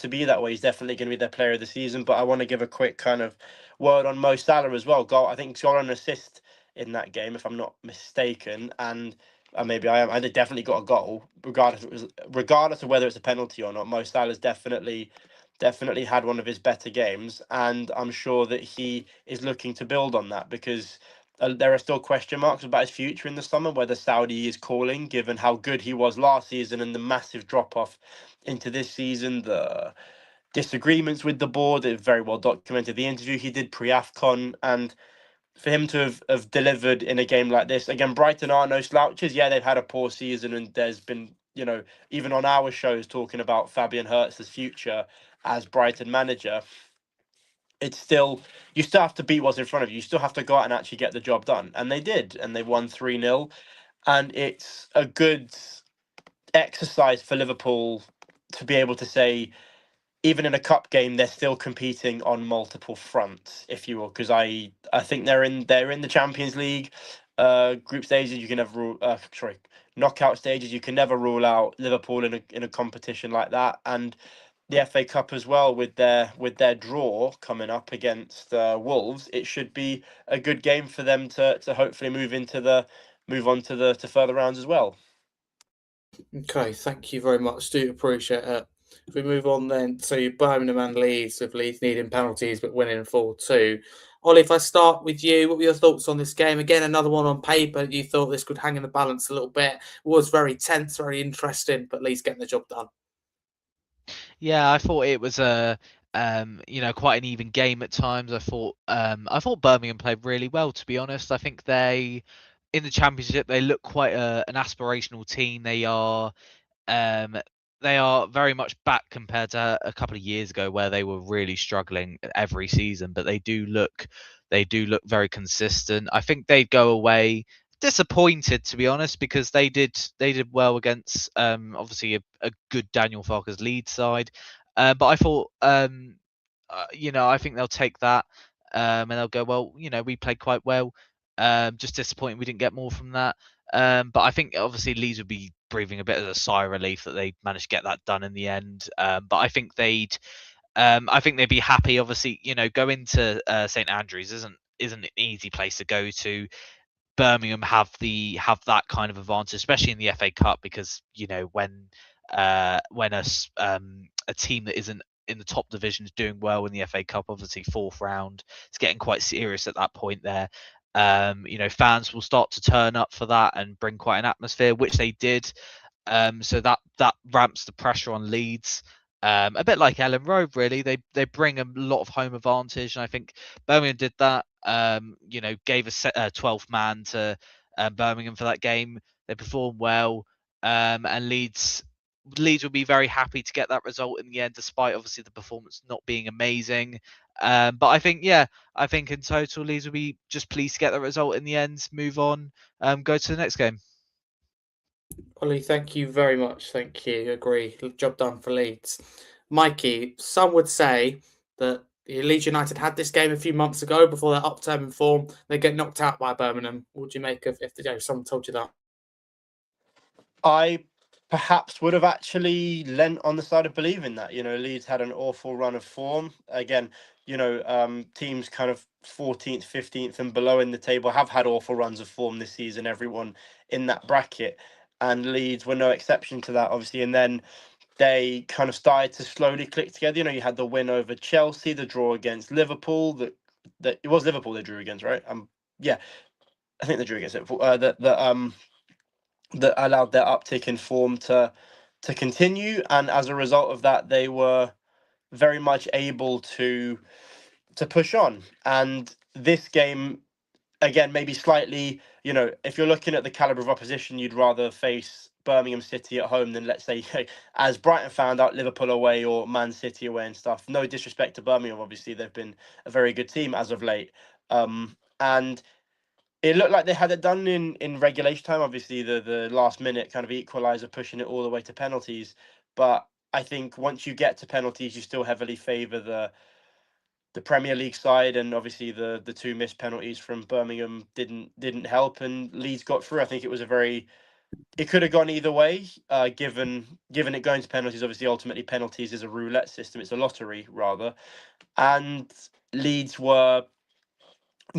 be that way. He's definitely going to be their player of the season. But I want to give a quick kind of word on Mo Salah as well. I think he's got an assist in that game, if I'm not mistaken, and maybe I am. I definitely got a goal, regardless of whether it's a penalty or not. Mo Salah's definitely had one of his better games, and I'm sure that he is looking to build on that, because there are still question marks about his future in the summer, whether Saudi is calling, given how good he was last season and the massive drop off into this season, the disagreements with the board. It very well documented the interview he did pre-AFCON, and for him to have delivered in a game like this. Again, Brighton are no slouches. Yeah, they've had a poor season, and there's been, even on our shows talking about Fabian Hertz's future as Brighton manager. It's still, you still have to beat what's in front of you. You still have to go out and actually get the job done. And they did, and they won 3-0. And it's a good exercise for Liverpool to be able to say, even in a cup game, they're still competing on multiple fronts, if you will, because I think they're in the Champions League group stages. You can never rule, knockout stages. You can never rule out Liverpool in a competition like that, and the FA Cup as well, with their draw coming up against Wolves. It should be a good game for them to hopefully move on to the further rounds as well. Okay, thank you very much. Do appreciate it. If we move on then to Birmingham and Leeds, with Leeds needing penalties but winning 4-2. Ollie, if I start with you, what were your thoughts on this game? Again, another one on paper. You thought this could hang in the balance a little bit. It was very tense, very interesting, but Leeds getting the job done. Yeah, I thought it was a quite an even game at times. I thought Birmingham played really well, to be honest. I think they, in the Championship, they look quite an aspirational team. They are very much back compared to a couple of years ago, where they were really struggling every season, but they do look very consistent. I think they'd go away disappointed, to be honest, because they did well against obviously a good Daniel Farke's Leeds side, but I thought I think they'll take that, and they'll go, well, we played quite well, just disappointing we didn't get more from that. But I think obviously Leeds would be breathing a bit of a sigh of relief that they managed to get that done in the end. But I think they'd be happy. Obviously, going to St Andrews isn't an easy place to go to. Birmingham have that kind of advantage, especially in the FA Cup, because when a team that isn't in the top division is doing well in the FA Cup, obviously fourth round, it's getting quite serious at that point there. Fans will start to turn up for that and bring quite an atmosphere, which they did. So that ramps the pressure on Leeds. A bit like Ellen Road, really. They bring a lot of home advantage, and I think Birmingham did that. Gave a 12th man to Birmingham for that game. They performed well, and Leeds will be very happy to get that result in the end, despite obviously the performance not being amazing. But I think in total Leeds will be just pleased to get the result in the end, move on, go to the next game. Ollie, thank you very much. Thank you. Agree. Job done for Leeds. Mikey, some would say that Leeds United had this game a few months ago before their upturn in form. They get knocked out by Birmingham. What do you make of if someone told you that? I perhaps would have actually lent on the side of believing that. Leeds had an awful run of form. Again, teams kind of 14th, 15th and below in the table have had awful runs of form this season, everyone in that bracket. And Leeds were no exception to that, obviously. And then they kind of started to slowly click together. You had the win over Chelsea, the draw against Liverpool. That it was Liverpool they drew against, right? Yeah, I think they drew against Liverpool. That allowed their uptick in form to continue, and as a result of that, they were very much able to push on. And this game, again, maybe slightly, if you're looking at the caliber of opposition, you'd rather face Birmingham City at home than, let's say, as Brighton found out, Liverpool away or Man City away and stuff. No disrespect to Birmingham, obviously, they've been a very good team as of late. And it looked like they had it done in regulation time. Obviously, the last minute kind of equaliser, pushing it all the way to penalties. But I think once you get to penalties, you still heavily favour the Premier League side, and obviously the two missed penalties from Birmingham didn't help, and Leeds got through. I think it could have gone either way, given it going to penalties. Obviously, ultimately penalties is a roulette system; it's a lottery rather, and Leeds were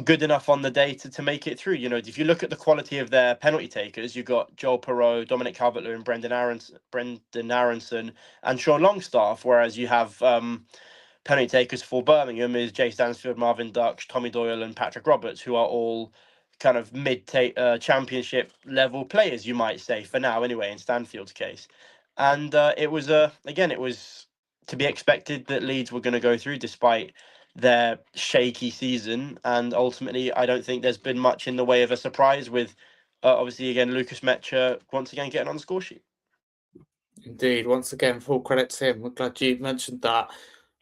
good enough on the day to make it through. If you look at the quality of their penalty takers, you've got Joel Perreault, Dominic Calvert-Lewin, Brendan Aronson, and Sean Longstaff, whereas you have penalty takers for Birmingham is Jay Stansfield, Marvin Dukes, Tommy Doyle, and Patrick Roberts, who are all kind of championship level players, you might say, for now anyway, in Stanfield's case. And it was to be expected that Leeds were going to go through despite their shaky season, and ultimately I don't think there's been much in the way of a surprise with obviously again Lucas Mecha once again getting on the score sheet. Indeed, once again, full credit to him. We're glad you mentioned that.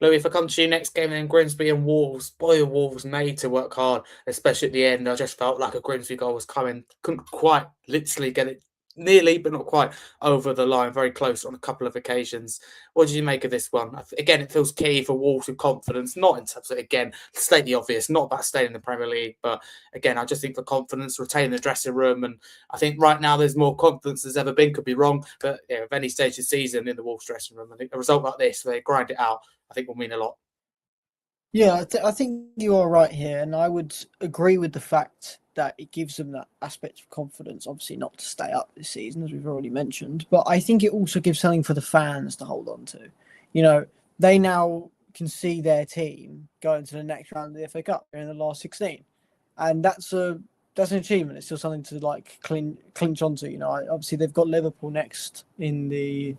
Louis, if I come to you next game, then Grimsby and Wolves. Boy, Wolves made to work hard, especially at the end. I just felt like a Grimsby goal was coming. Couldn't quite literally get it nearly, but not quite over the line. Very close on a couple of occasions. What did you make of this one? Again, it feels key for Wolves with confidence, not in terms of, again, state the obvious, not about staying in the Premier League, but again, I just think for confidence, retain the dressing room. And I think right now there's more confidence there's ever been. Could be wrong, but of any stage of the season in the Wolves dressing room, I think a result like this, where they grind it out, I think will mean a lot. Yeah, I think you are right here, and I would agree with the fact that it gives them that aspect of confidence. Obviously, not to stay up this season, as we've already mentioned, but I think it also gives something for the fans to hold on to. They now can see their team going to the next round of the FA Cup in the last 16, and that's an achievement. It's still something to clinch onto. Obviously they've got Liverpool next in the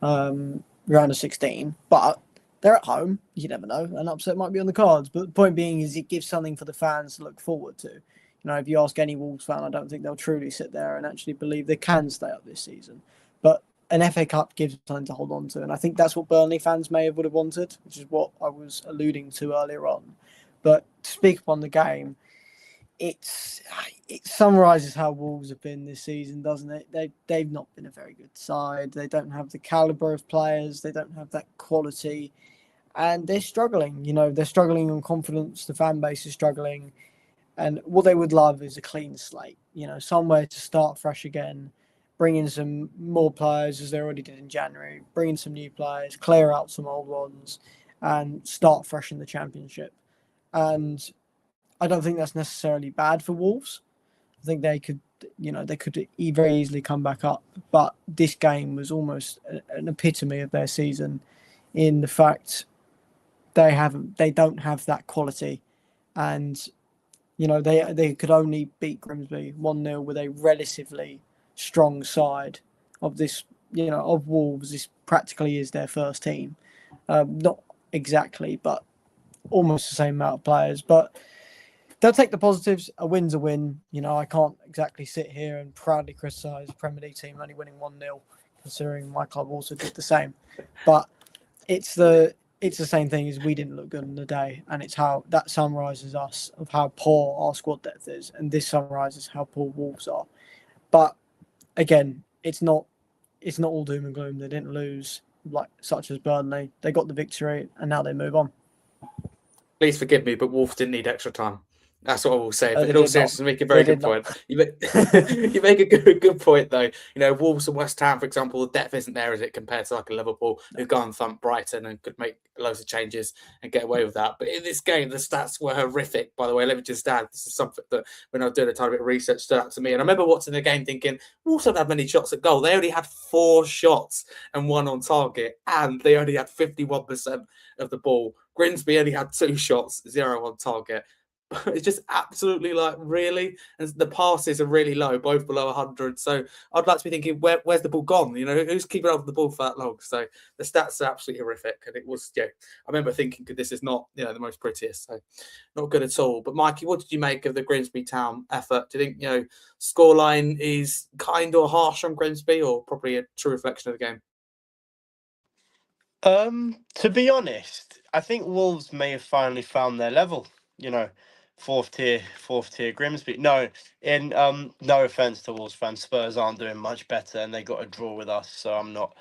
round of 16, but they're at home. You never know. An upset might be on the cards. But the point being is it gives something for the fans to look forward to. If you ask any Wolves fan, I don't think they'll truly sit there and actually believe they can stay up this season. But an FA Cup gives something to hold on to. And I think that's what Burnley fans would have wanted, which is what I was alluding to earlier on. But to speak upon the game, it summarises how Wolves have been this season, doesn't it? They've not been a very good side. They don't have the calibre of players. They don't have that quality. And they're struggling. They're struggling on confidence. The fan base is struggling. And what they would love is a clean slate, somewhere to start fresh again, bring in some more players as they already did in January, bring in some new players, clear out some old ones, and start fresh in the Championship. And I don't think that's necessarily bad for Wolves. I think they could very easily come back up. But this game was almost an epitome of their season in the fact they don't have that quality, and they could only beat Grimsby 1-0 with a relatively strong side of this of Wolves. This practically is their first team, not exactly, but almost the same amount of players. But they'll take the positives. A win's a win. I can't exactly sit here and proudly criticise a Premier League team only winning 1-0, considering my club also did the same. But it's the same thing as we didn't look good on the day, and it's how that summarises us of how poor our squad depth is, and this summarises how poor Wolves are. But again, it's not all doom and gloom. They didn't lose like such as Burnley. They got the victory and now they move on. Please forgive me, but Wolves didn't need extra time. That's what I will say. Oh, But they in all did not. seriousness, you make a very They good did not. point. You make a good point, though. You know, Wolves and West Ham, for example, the depth isn't there, is it, compared to like a Liverpool who go and thump Brighton and could make loads of changes and get away with that. But in this game, the stats were horrific. By the way, let me just add, this is something that when I was doing a tiny bit of research stood out to me. And I remember watching the game thinking, Wolves don't have many shots at goal. They only had 4 shots and 1 on target, and they only had 51% of the ball. Grimsby only had 2 shots, 0 on target. It's just absolutely like, really? And the passes are really low, both below 100. So I'd like to be thinking, where's the ball gone? You know, who's keeping up the ball for that long? So the stats are absolutely horrific. And it was, I remember thinking, this is not, the most prettiest. So not good at all. But Mikey, what did you make of the Grimsby Town effort? Do you think, scoreline is kind or harsh on Grimsby, or probably a true reflection of the game? To be honest, I think Wolves may have finally found their level. Fourth tier Grimsby. No, no offense to Wolves fans, Spurs aren't doing much better, and they got a draw with us. So I'm not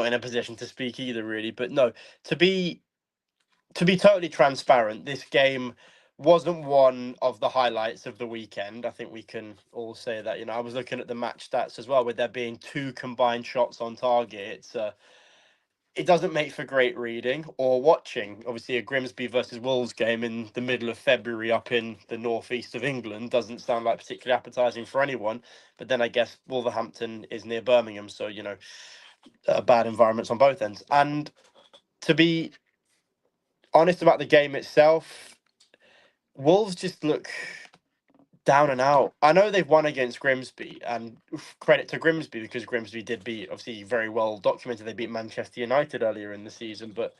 in a position to speak either, really. But no, to be totally transparent, this game wasn't one of the highlights of the weekend. I think we can all say that. I was looking at the match stats as well, with there being 2 combined shots on target. It doesn't make for great reading or watching. Obviously, a Grimsby versus Wolves game in the middle of February up in the northeast of England doesn't sound like particularly appetising for anyone. But then I guess Wolverhampton is near Birmingham, so, bad environments on both ends. And to be honest about the game itself, Wolves just look down and out. I know they've won against Grimsby, and credit to Grimsby, because Grimsby did beat, obviously very well documented, they beat Manchester United earlier in the season. But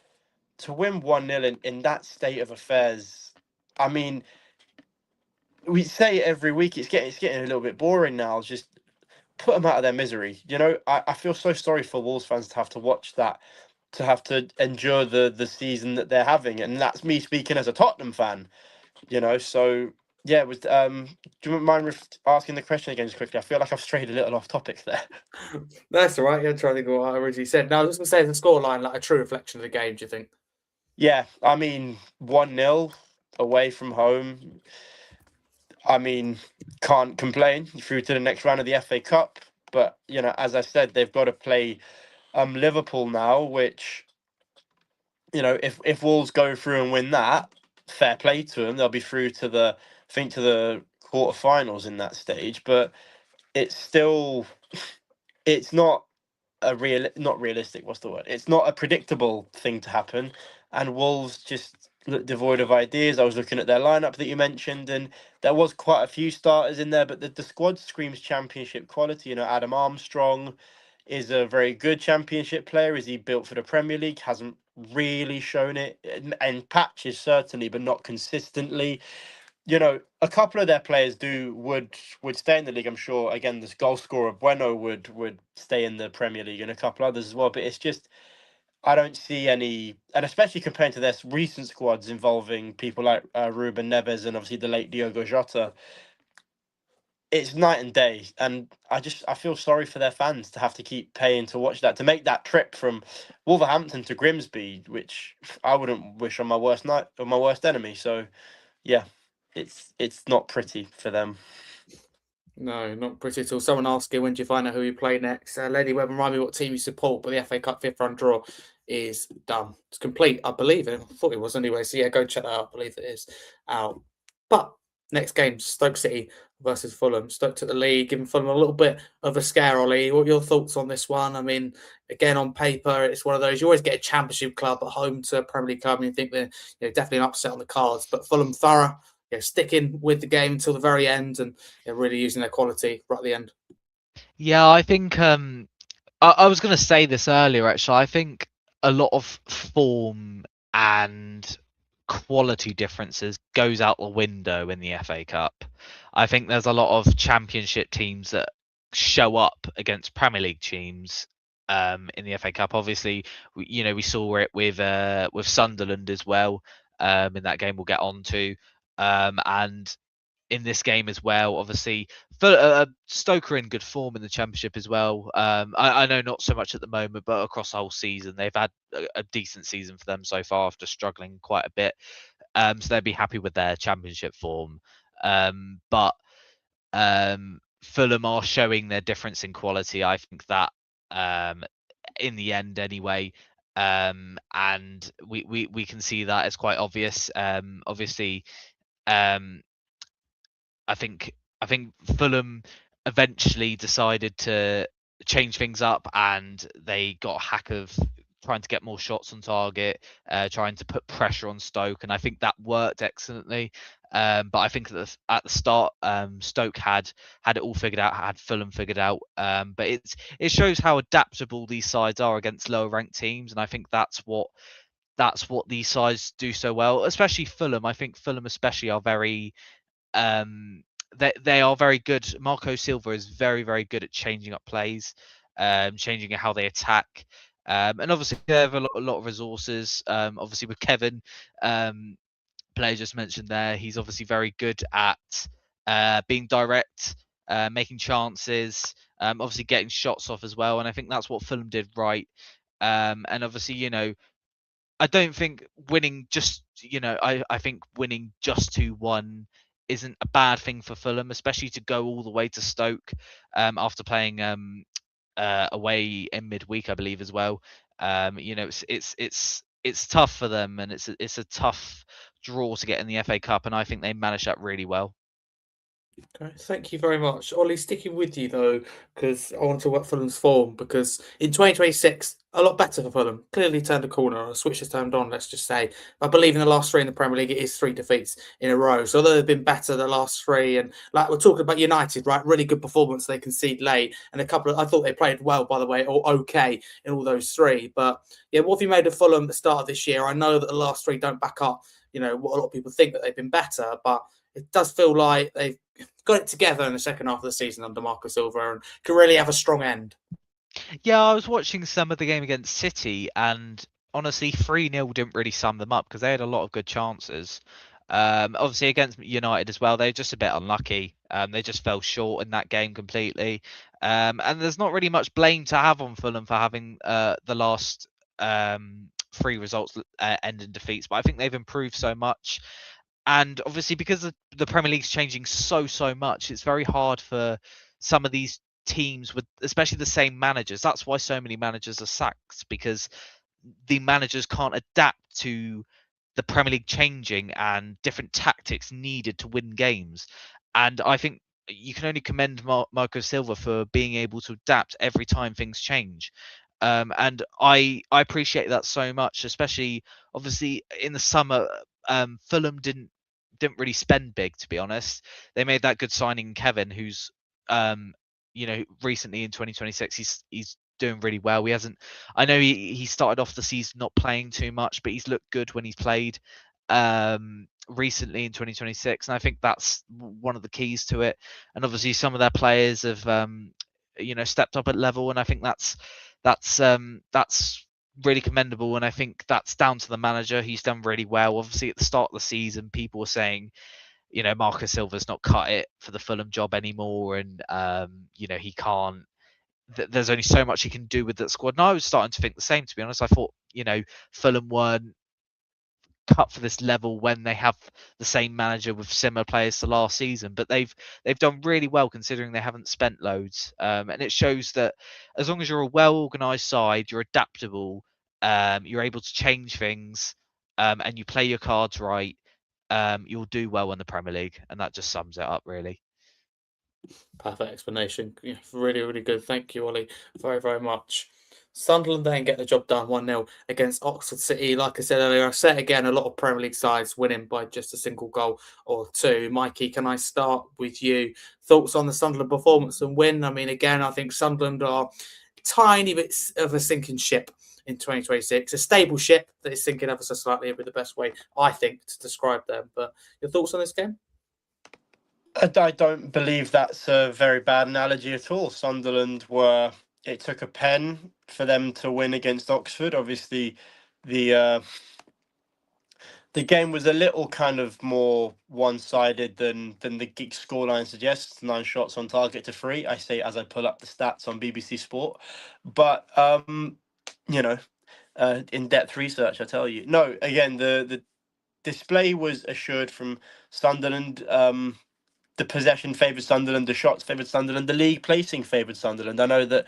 to win 1-0 in that state of affairs, I mean, we say it every week, it's getting a little bit boring now. Just put them out of their misery. I feel so sorry for Wolves fans to have to watch that, to have to endure the season that they're having. And that's me speaking as a Tottenham fan, so yeah, it was. Do you mind asking the question again just quickly? I feel like I've strayed a little off topic there. That's all right. I'm trying to think of what I originally said. No, I was just going to say the scoreline, like a true reflection of the game, do you think? Yeah, I mean, 1-0 away from home. I mean, can't complain. Through to the next round of the FA Cup. But, as I said, they've got to play Liverpool now, which, if Wolves go through and win that, fair play to them. They'll be through to the quarterfinals in that stage. But it's still, it's not not realistic. What's the word? It's not a predictable thing to happen. And Wolves just look devoid of ideas. I was looking at their lineup that you mentioned, and there was quite a few starters in there, but the squad screams championship quality. Adam Armstrong is a very good championship player. Is he built for the Premier League? Hasn't really shown it, and patches certainly, but not consistently. A couple of their players would stay in the league. I'm sure. Again, this goal scorer Bueno would stay in the Premier League, and a couple others as well. But it's just, I don't see any, and especially compared to their recent squads involving people like Ruben Neves and obviously the late Diogo Jota, it's night and day. And I feel sorry for their fans to have to keep paying to watch that, to make that trip from Wolverhampton to Grimsby, which I wouldn't wish on my worst enemy. So yeah, it's not pretty for them. No, not pretty at all. Someone asking, when do you find out who you play next? Lady Webb, remind me what team you support, but the FA Cup 5th round draw is done. It's complete, I believe. I thought it was anyway. So yeah, go check that out. I believe it is out. But next game, Stoke City versus Fulham. Stoke took the lead, giving Fulham a little bit of a scare, Ollie. What are your thoughts on this one? I mean, again, on paper, it's one of those, you always get a championship club at home to a Premier League club, and you think they're definitely an upset on the cards. But Fulham thorough, sticking with the game until the very end, and really using their quality right at the end. Yeah, I think I was going to say this earlier, actually. I think a lot of form and quality differences goes out the window in the FA Cup. I think there's a lot of championship teams that show up against Premier League teams in the FA Cup. Obviously, we saw it with Sunderland as well in that game we'll get on to. And in this game as well. Obviously, Stoke are in good form in the Championship as well. I know not so much at the moment, but across the whole season, they've had a decent season for them so far after struggling quite a bit. So they'd be happy with their Championship form. But Fulham are showing their difference in quality. I think that in the end, anyway. And we can see that it's quite obvious. Obviously, I think Fulham eventually decided to change things up, and they got a hack of trying to get more shots on target, trying to put pressure on Stoke, and I think that worked excellently. But I think that at the start, Stoke had it all figured out, had Fulham figured out. But it shows how adaptable these sides are against lower ranked teams, and I think that's what these sides do so well, especially Fulham. I think Fulham especially are very they are very good. Marco Silva is very, very good at changing up plays, changing how they attack. And obviously they have a lot of resources. Obviously with Kevin, player just mentioned there, he's obviously very good at being direct, making chances, obviously getting shots off as well. And I think that's what Fulham did right. And obviously, I don't think winning just, I think winning just 2-1 isn't a bad thing for Fulham, especially to go all the way to Stoke after playing away in midweek, I believe, as well. It's tough for them, and it's a tough draw to get in the FA Cup, and I think they managed that really well. Okay, thank you very much. Ollie, sticking with you though, because I want to talk about Fulham's form, because in 2026, a lot better for Fulham. Clearly turned a corner, a switch has turned on, let's just say. I believe in the last three in the Premier League, it is 3 defeats in a row. So although they've been better the last three, and like we're talking about United, right? Really good performance, they concede late. And I thought they played well, by the way, or okay in all those three. But yeah, what have you made of Fulham at the start of this year? I know that the last three don't back up, what a lot of people think, that they've been better, but it does feel like they've got it together in the second half of the season under Marco Silva and can really have a strong end. Yeah, I was watching some of the game against City, and honestly, 3-0 didn't really sum them up because they had a lot of good chances. Obviously, against United as well, they're just a bit unlucky. They just fell short in that game completely. And there's not really much blame to have on Fulham for having the last three results end in defeats, but I think they've improved so much. And obviously, because the Premier League's changing so much, it's very hard for some of these teams with, especially the same managers. That's why so many managers are sacked, because the managers can't adapt to the Premier League changing and different tactics needed to win games. And I think you can only commend Marco Silva for being able to adapt every time things change. And I appreciate that so much, especially obviously in the summer. Fulham didn't really spend big, to be honest. They made that good signing, Kevin, who's recently in 2026 he's doing really well. He hasn't. I know he started off the season not playing too much, but he's looked good when he's played recently in 2026, and I think that's one of the keys to it. And obviously, some of their players have stepped up at level, and I think that's really commendable, and I think that's down to the manager. He's done really well. Obviously, at the start of the season, people were saying, Marco Silva's not cut it for the Fulham job anymore, and he can't. There's only so much he can do with that squad. And I was starting to think the same, to be honest. I thought, Fulham weren't cut for this level when they have the same manager with similar players to last season, but they've done really well considering they haven't spent loads, and it shows that as long as you're a well organized side, you're adaptable, you're able to change things, and you play your cards right, you'll do well in the Premier League, and that just sums it up really. Perfect explanation. Yeah, really, really good. Thank you, Ollie, very, very much. Sunderland then get the job done 1-0 against Oxford City. Like I said earlier, I said again, a lot of Premier League sides winning by just a single goal or two. Mikey, can I start with you? Thoughts on the Sunderland performance and win? I mean, again, I think Sunderland are tiny bits of a sinking ship in 2026. A stable ship that is sinking ever so slightly would be the best way, I think, to describe them. But your thoughts on this game? I don't believe that's a very bad analogy at all. Sunderland it took a pen for them to win against Oxford. Obviously, the the game was a little kind of more one-sided than the geek scoreline suggests. 9 shots on target to 3. I say as I pull up the stats on BBC Sport, but you know, in-depth research, I tell you. No, again, the display was assured from Sunderland. The possession favoured Sunderland, the shots favoured Sunderland, the league placing favoured Sunderland. I know that,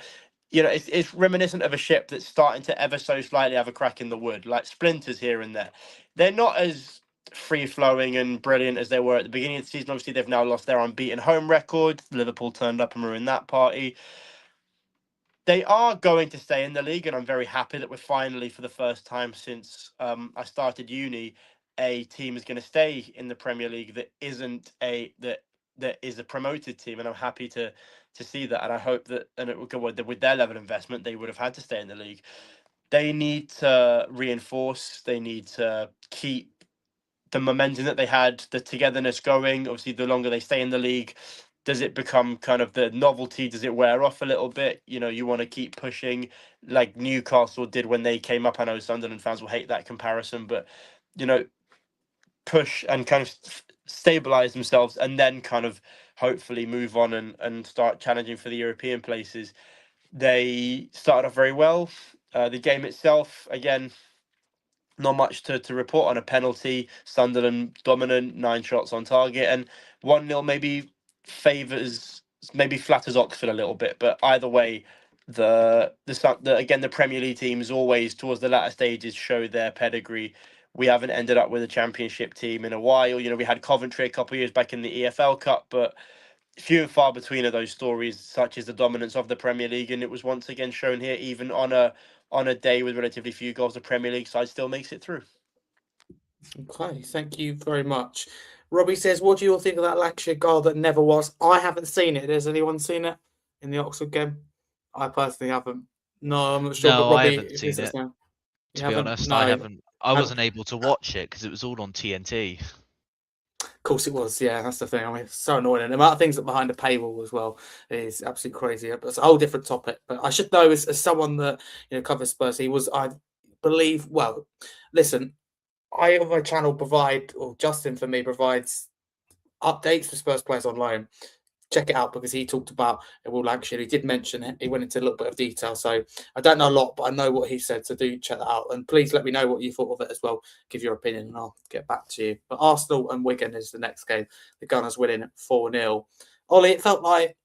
it's reminiscent of a ship that's starting to ever so slightly have a crack in the wood, like splinters here and there. They're not as free flowing and brilliant as they were at the beginning of the season. Obviously, they've now lost their unbeaten home record. Liverpool turned up and ruined that party. They are going to stay in the league, and I'm very happy that we're finally, for the first time since I started uni, a team is going to stay in the Premier League that isn't that is a promoted team, and I'm happy to see that. And I hope that, and it will go with their level of investment, they would have had to stay in the league. They need to reinforce. They need to keep the momentum that they had, the togetherness going. Obviously, the longer they stay in the league, does it become kind of the novelty? Does it wear off a little bit? You want to keep pushing like Newcastle did when they came up. I know Sunderland fans will hate that comparison, but push and kind of stabilize themselves and then kind of hopefully move on and start challenging for the European places. They started off very well. The game itself, again, not much to report on. A penalty, Sunderland dominant, 9 shots on target, and 1-0 maybe flatters Oxford a little bit, but either way, the Premier League teams always towards the latter stages show their pedigree. We haven't ended up with a championship team in a while. We had Coventry a couple of years back in the EFL Cup, but few and far between are those stories, such as the dominance of the Premier League, and it was once again shown here. Even on a day with relatively few goals, the Premier League side still makes it through. Okay, thank you very much. Robbie says, what do you all think of that Lancashire goal that never was? I haven't seen it. Has anyone seen it in the Oxford game? I personally haven't. No, I'm not sure. No, but I Robbie, haven't seen it. now. To be honest, No. I haven't. I Have- wasn't able to watch it because it was all on TNT. Of course it was. Yeah, that's the thing. I mean, it's so annoying. And the amount of things that behind the paywall as well is absolutely crazy. But it's a whole different topic. But I should know as someone that covers Spurs, he was, I believe. Well, listen, I on my channel Justin for me provides updates for Spurs players on loan. Check it out because he talked about Will Lancashire. He did mention it. He went into a little bit of detail. So I don't know a lot, but I know what he said. So do check that out. And please let me know what you thought of it as well. Give your opinion and I'll get back to you. But Arsenal and Wigan is the next game. The Gunners winning 4-0. Ollie, it felt like,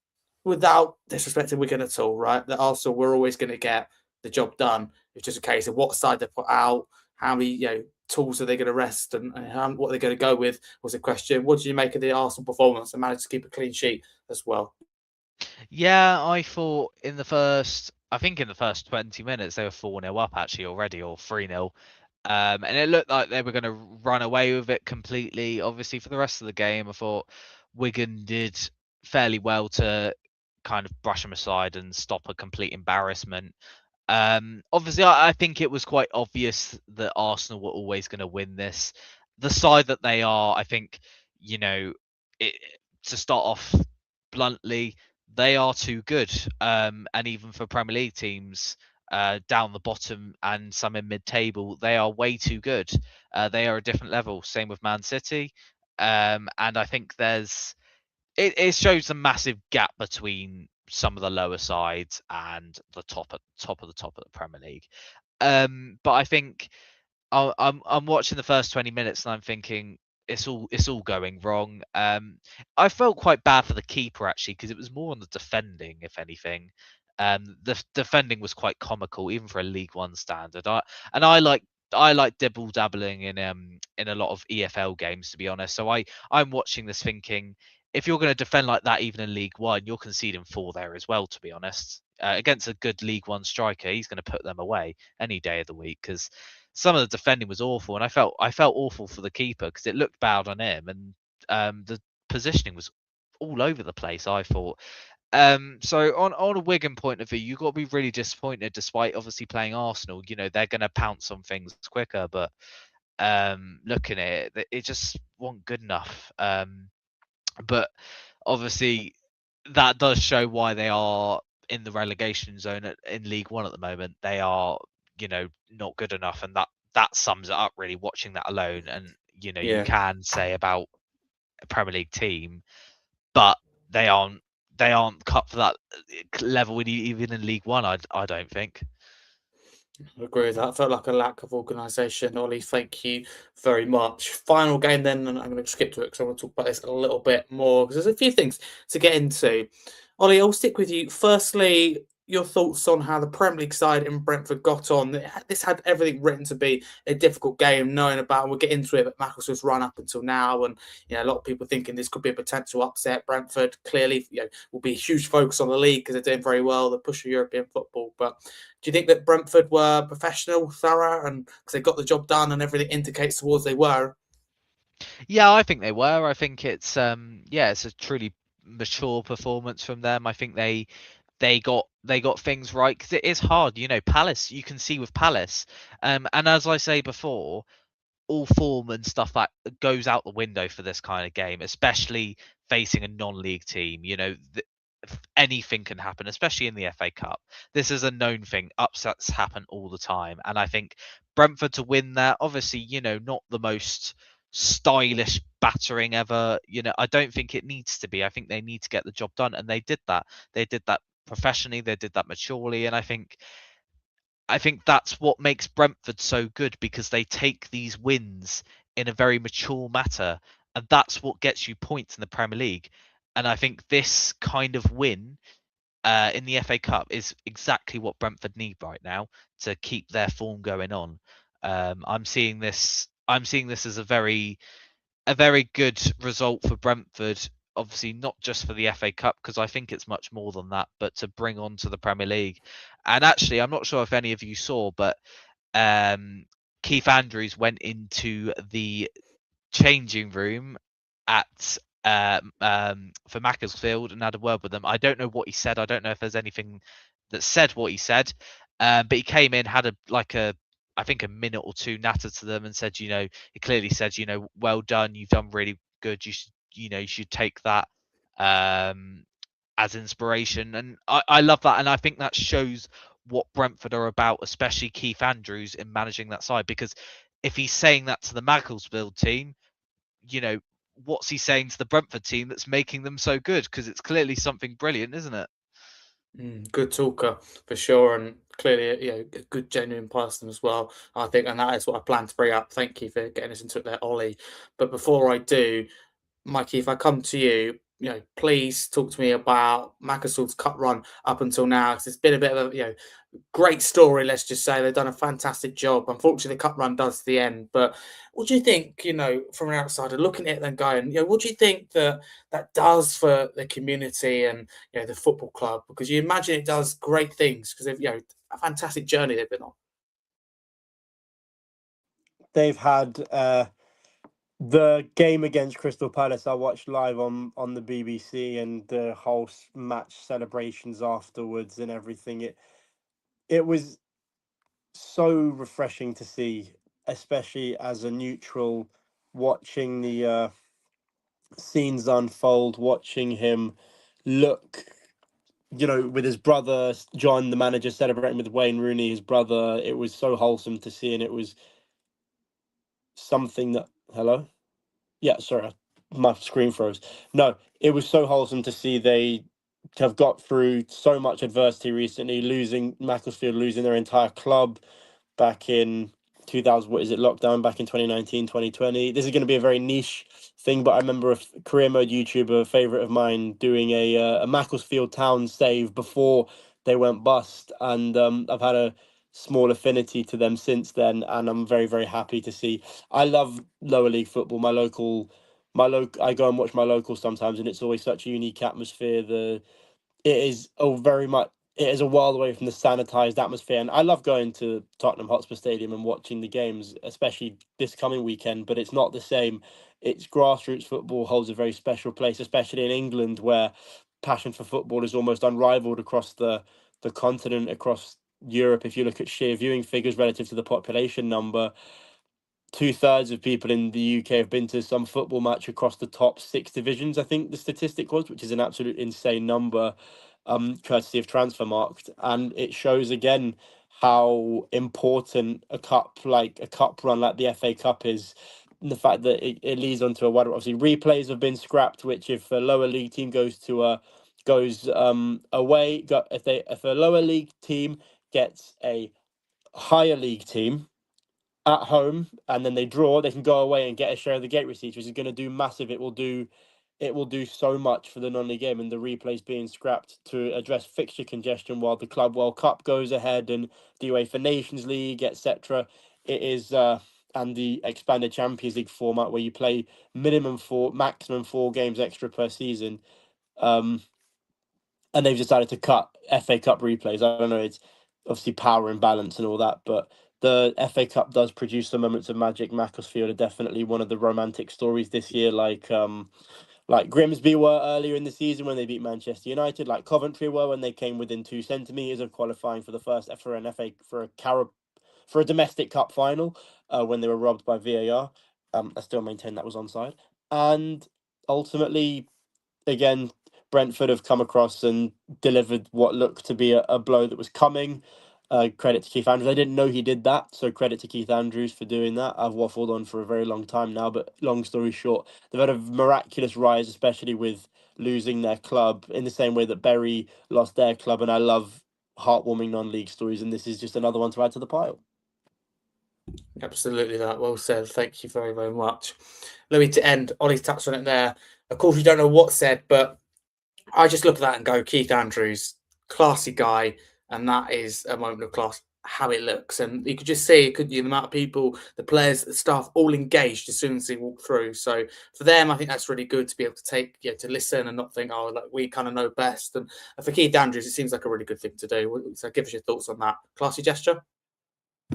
without disrespecting Wigan at all, right, that Arsenal were always going to get the job done. It's just a case of what side they put out, how many tools are they going to rest, and what they're going to go with was a question. What did you make of the Arsenal performance and managed to keep a clean sheet as well? Yeah, I thought in the first 20 minutes they were 4-0 up actually already, or 3-0. And it looked like they were going to run away with it completely. Obviously, for the rest of the game, I thought Wigan did fairly well to kind of brush them aside and stop a complete embarrassment. Obviously, I think it was quite obvious that Arsenal were always going to win this. The side that they are, I think, to start off bluntly, they are too good. And even for Premier League teams down the bottom and some in mid-table, they are way too good. They are a different level. Same with Man City. And I think it shows a massive gap between some of the lower sides and the top of the Premier League. But I think I'm watching the first 20 minutes and I'm thinking it's all going wrong. I felt quite bad for the keeper actually because it was more on the defending, if anything. The defending was quite comical even for a League One standard. I like dibble dabbling in a lot of EFL games, to be honest. So I'm watching this thinking, if you're going to defend like that even in League One, you're conceding 4 there as well, to be honest. Against a good League One striker, he's going to put them away any day of the week because some of the defending was awful, and I felt awful for the keeper because it looked bad on him, and the positioning was all over the place, I thought. So on a Wigan point of view, you've got to be really disappointed, despite obviously playing Arsenal. They're going to pounce on things quicker, but looking at it just wasn't good enough. But obviously, that does show why they are in the relegation zone in League One at the moment. They are, not good enough, and that sums it up really. Watching that alone, and you Yeah. can say about a Premier League team, but they aren't cut for that level even in League One. I don't think. I agree with that. Felt like a lack of organisation. Ollie, thank you very much. Final game then, and I'm going to skip to it because I want to talk about this a little bit more because there's a few things to get into. Ollie, I'll stick with you. Firstly, your thoughts on how the Premier League side in Brentford got on. This had everything written to be a difficult game, knowing about, we'll get into it, but Macclesfield's run up until now, and a lot of people thinking this could be a potential upset. Brentford clearly will be a huge focus on the league because they're doing very well, the push of European football. But do you think that Brentford were professional, thorough, and because they got the job done and everything indicates towards they were? Yeah, I think they were. I think it's it's a truly mature performance from them. I think they got things right because it is hard. Palace, you can see with Palace, and as I say before, all form and stuff that goes out the window for this kind of game, especially facing a non-league team. Anything can happen, especially in the FA Cup. This is a known thing. Upsets happen all the time, and I think Brentford to win that, obviously, not the most stylish battering ever. I don't think it needs to be. I think they need to get the job done, and they did that. They did that professionally. They did that maturely, and I think that's what makes Brentford so good, because they take these wins in a very mature matter, and that's what gets you points in the Premier League. And I think this kind of win in the FA Cup is exactly what Brentford need right now to keep their form going on. I'm seeing this as a very good result for Brentford. Obviously, not just for the FA Cup, because I think it's much more than that, but to bring on to the Premier League. And actually, I'm not sure if any of you saw, but Keith Andrews went into the changing room at for Macclesfield and had a word with them. I don't know what he said. I don't know if there's anything that said what he said. But he came in, had I think a minute or two natter to them, and said, he clearly said, well done, you've done really good. You should take that as inspiration. And I love that, and I think that shows what Brentford are about, especially Keith Andrews in managing that side, because if he's saying that to the Macclesfield team, what's he saying to the Brentford team that's making them so good? Because it's clearly something brilliant, isn't it? Good talker for sure, and clearly a good genuine person as well, I think, and that is what I plan to bring up. Thank you for getting us into it there, Ollie. But before I do, Mikey, if I come to you, please talk to me about Macclesfield's cup run up until now. Because it's been a bit of a great story, let's just say. They've done a fantastic job. Unfortunately, the cup run does to the end. But what do you think, from an outsider looking at it and going, what do you think that does for the community and, the football club? Because you imagine it does great things because they've, a fantastic journey they've been on. They've had the game against Crystal Palace I watched live on the BBC, and the whole match celebrations afterwards and everything. It was so refreshing to see, especially as a neutral, watching the scenes unfold, watching him look, with his brother John, the manager, celebrating with Wayne Rooney, his brother. It was so wholesome to see, and it was something that. Hello? Yeah, sorry, my screen froze. No, it was so wholesome to see they have got through so much adversity recently, losing Macclesfield, losing their entire club back in 2000, what is it, lockdown back in 2019, 2020. This is going to be a very niche thing, but I remember a career mode YouTuber, a favorite of mine, doing a Macclesfield town save before they went bust, and I've had a small affinity to them since then, and I'm very, very happy to see. I love lower league football. I go and watch my local sometimes, and it's always such a unique atmosphere. It is a world away from the sanitized atmosphere, and I love going to Tottenham Hotspur Stadium and watching the games, especially this coming weekend. But it's not the same. It's grassroots football holds a very special place, especially in England, where passion for football is almost unrivaled across the continent, across Europe. If you look at sheer viewing figures relative to the population number, 2/3 of people in the UK have been to some football match across the top 6 divisions, I think the statistic was, which is an absolute insane number, courtesy of Transfermarkt. And it shows again how important a cup run like the FA Cup is. And the fact that it leads on to a wider, obviously replays have been scrapped, which if a lower league team goes away, if a lower league team gets a higher league team at home and then they draw, they can go away and get a share of the gate receipts, which is going to do massive. It will do so much for the non-league game, and the replays being scrapped to address fixture congestion while the Club World Cup goes ahead and the UEFA Nations League, etc. It is and the expanded Champions League format where you play maximum 4 games extra per season. And they've decided to cut FA Cup replays. I don't know, it's obviously power imbalance and all that, but the FA Cup does produce some moments of magic. Macclesfield are definitely one of the romantic stories this year, like Grimsby were earlier in the season when they beat Manchester United, like Coventry were when they came within 2 centimeters of qualifying for a domestic cup final when they were robbed by VAR. I still maintain that was onside, and ultimately, again, Brentford have come across and delivered what looked to be a blow that was coming. Credit to Keith Andrews. I didn't know he did that, so credit to Keith Andrews for doing that. I've waffled on for a very long time now, but long story short, they've had a miraculous rise, especially with losing their club in the same way that Bury lost their club. And I love heartwarming non-league stories, and this is just another one to add to the pile. Absolutely, that well said. Thank you very, very much. Louis, to end, Ollie's touched on it there. Of course, you don't know what's said, but I just look at that and go, Keith Andrews, classy guy, and that is a moment of class. How it looks, and you could just see, couldn't you, the amount of people, the players, the staff, all engaged as soon as they walk through. So for them, I think that's really good to be able to take, to listen and not think, oh, like we kind of know best. And for Keith Andrews, it seems like a really good thing to do. So give us your thoughts on that. Classy gesture.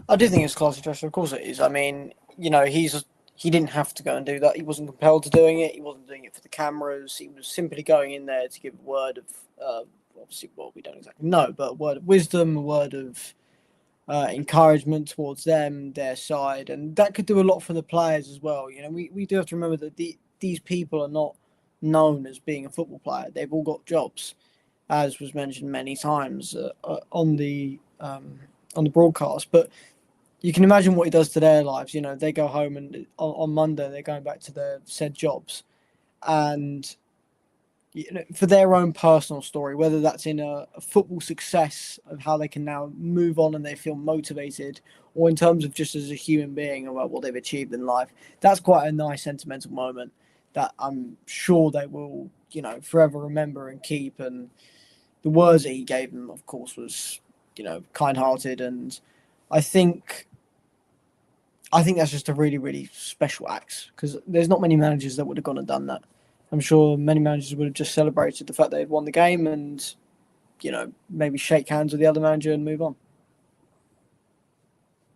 I do think it's a classy gesture. Of course it is. I mean, he didn't have to go and do that. He wasn't compelled to doing it. He wasn't doing it for the cameras. He was simply going in there to give a word of, obviously, well, we don't exactly know, but a word of wisdom, a word of encouragement towards them, their side, and that could do a lot for the players as well. We do have to remember that these people are not known as being a football player. They've all got jobs, as was mentioned many times on the broadcast. But you can imagine what it does to their lives. They go home and on Monday they're going back to their said jobs, and for their own personal story, whether that's in a football success of how they can now move on and they feel motivated, or in terms of just as a human being about what they've achieved in life. That's quite a nice sentimental moment that I'm sure they will, forever remember and keep. And the words that he gave them, of course, was, kind-hearted. And I think that's just a really, really special act, because there's not many managers that would have gone and done that. I'm sure many managers would have just celebrated the fact they'd won the game and, maybe shake hands with the other manager and move on.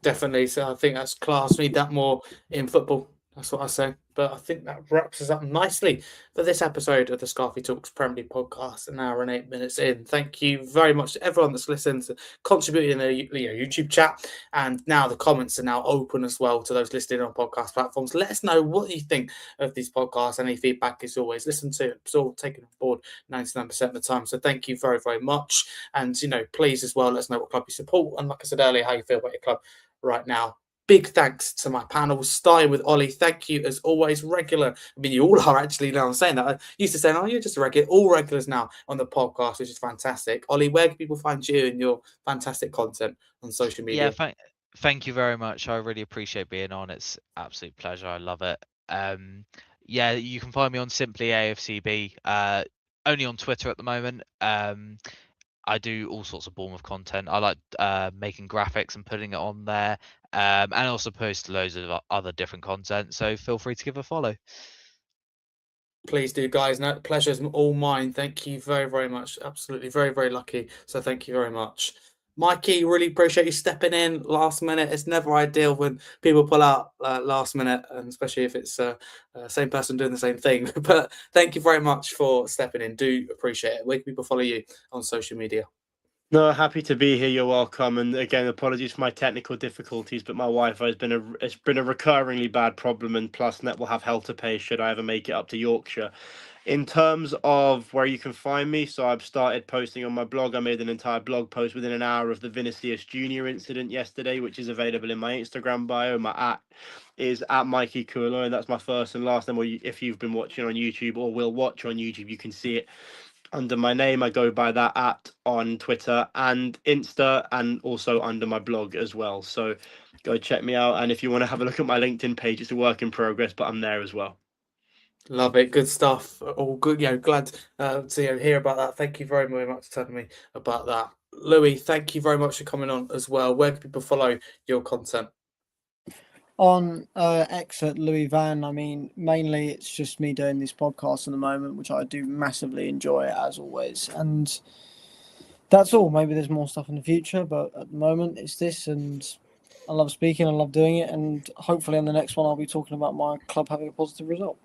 Definitely. So I think that's class. We need that more in football. That's what I say. But I think that wraps us up nicely for this episode of the Scarfey Talks Premier League podcast, an hour and 8 minutes in. Thank you very much to everyone that's listened, contributed in the YouTube chat. And now the comments are now open as well to those listening on podcast platforms. Let us know what you think of these podcasts. Any feedback is always listened to, absorbed, taken on board 99% of the time. So thank you very, very much. And, please as well, let us know what club you support. And like I said earlier, how you feel about your club right now. Big thanks to my panel, starting with Ollie. Thank you as always, regular. I mean, you all are actually now. I'm saying that. I used to say, oh, you're just a regular. All regulars now on the podcast, which is fantastic. Ollie, where can people find you and your fantastic content on social media? Yeah, thank you very much. I really appreciate being on. It's absolute pleasure. I love it. Yeah, you can find me on Simply AFCB. Only on Twitter at the moment. I do all sorts of Bournemouth content. I like making graphics and putting it on there, and also post loads of other different content. So feel free to give a follow. Please do, guys. No, pleasure's all mine. Thank you very, very much. Absolutely, very, very lucky. So thank you very much. Mikey, really appreciate you stepping in last minute. It's never ideal when people pull out last minute, and especially if it's same person doing the same thing. But thank you very much for stepping in. Do appreciate it. Where can people follow you on social media? No, happy to be here. You're welcome. And again, apologies for my technical difficulties, but my Wi-Fi has been a recurringly bad problem, and plus Net will have hell to pay should I ever make it up to Yorkshire. In terms of where you can find me, so I've started posting on my blog. I made an entire blog post within an hour of the Vinicius Jr. incident yesterday, which is available in my Instagram bio. My @ is at Mikey and that's my first and last name. Or if you've been watching on YouTube or will watch on YouTube, you can see it under my name. I go by that @ on Twitter and Insta, and also under my blog as well. So go check me out. And if you want to have a look at my LinkedIn page, it's a work in progress, but I'm there as well. Love it. Good stuff. All good. Glad to hear about that. Thank you very, very much for telling me about that. Louis, thank you very much for coming on as well. Where can people follow your content? On X at Louis Van. I mean, mainly it's just me doing this podcast at the moment, which I do massively enjoy as always. And that's all. Maybe there's more stuff in the future, but at the moment it's this, and I love speaking, I love doing it, and hopefully on the next one I'll be talking about my club having a positive result.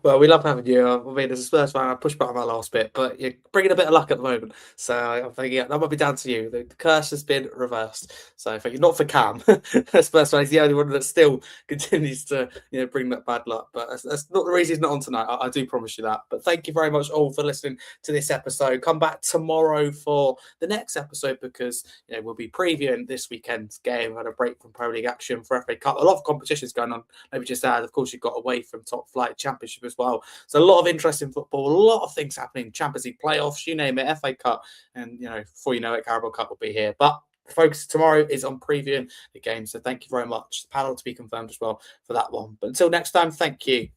Well, we love having you. I mean, as a Spurs fan, I pushed back on that last bit, but you're bringing a bit of luck at the moment. So I'm thinking, yeah, that might be down to you. The curse has been reversed. So thank you. Not for Cam. Spurs fan is the only one that still continues to bring that bad luck. But that's not the reason he's not on tonight. I do promise you that. But thank you very much all for listening to this episode. Come back tomorrow for the next episode because we'll be previewing this weekend's game. Had a break from Pro League action for FA Cup. A lot of competitions going on. Maybe just add, of course, you've got away from top flight championship as well. So a lot of interesting football, a lot of things happening. Champions League playoffs, you name it, FA Cup, and before you know it, Carabao Cup will be here. But the focus tomorrow is on previewing the game. So thank you very much. The panel to be confirmed as well for that one. But until next time, thank you.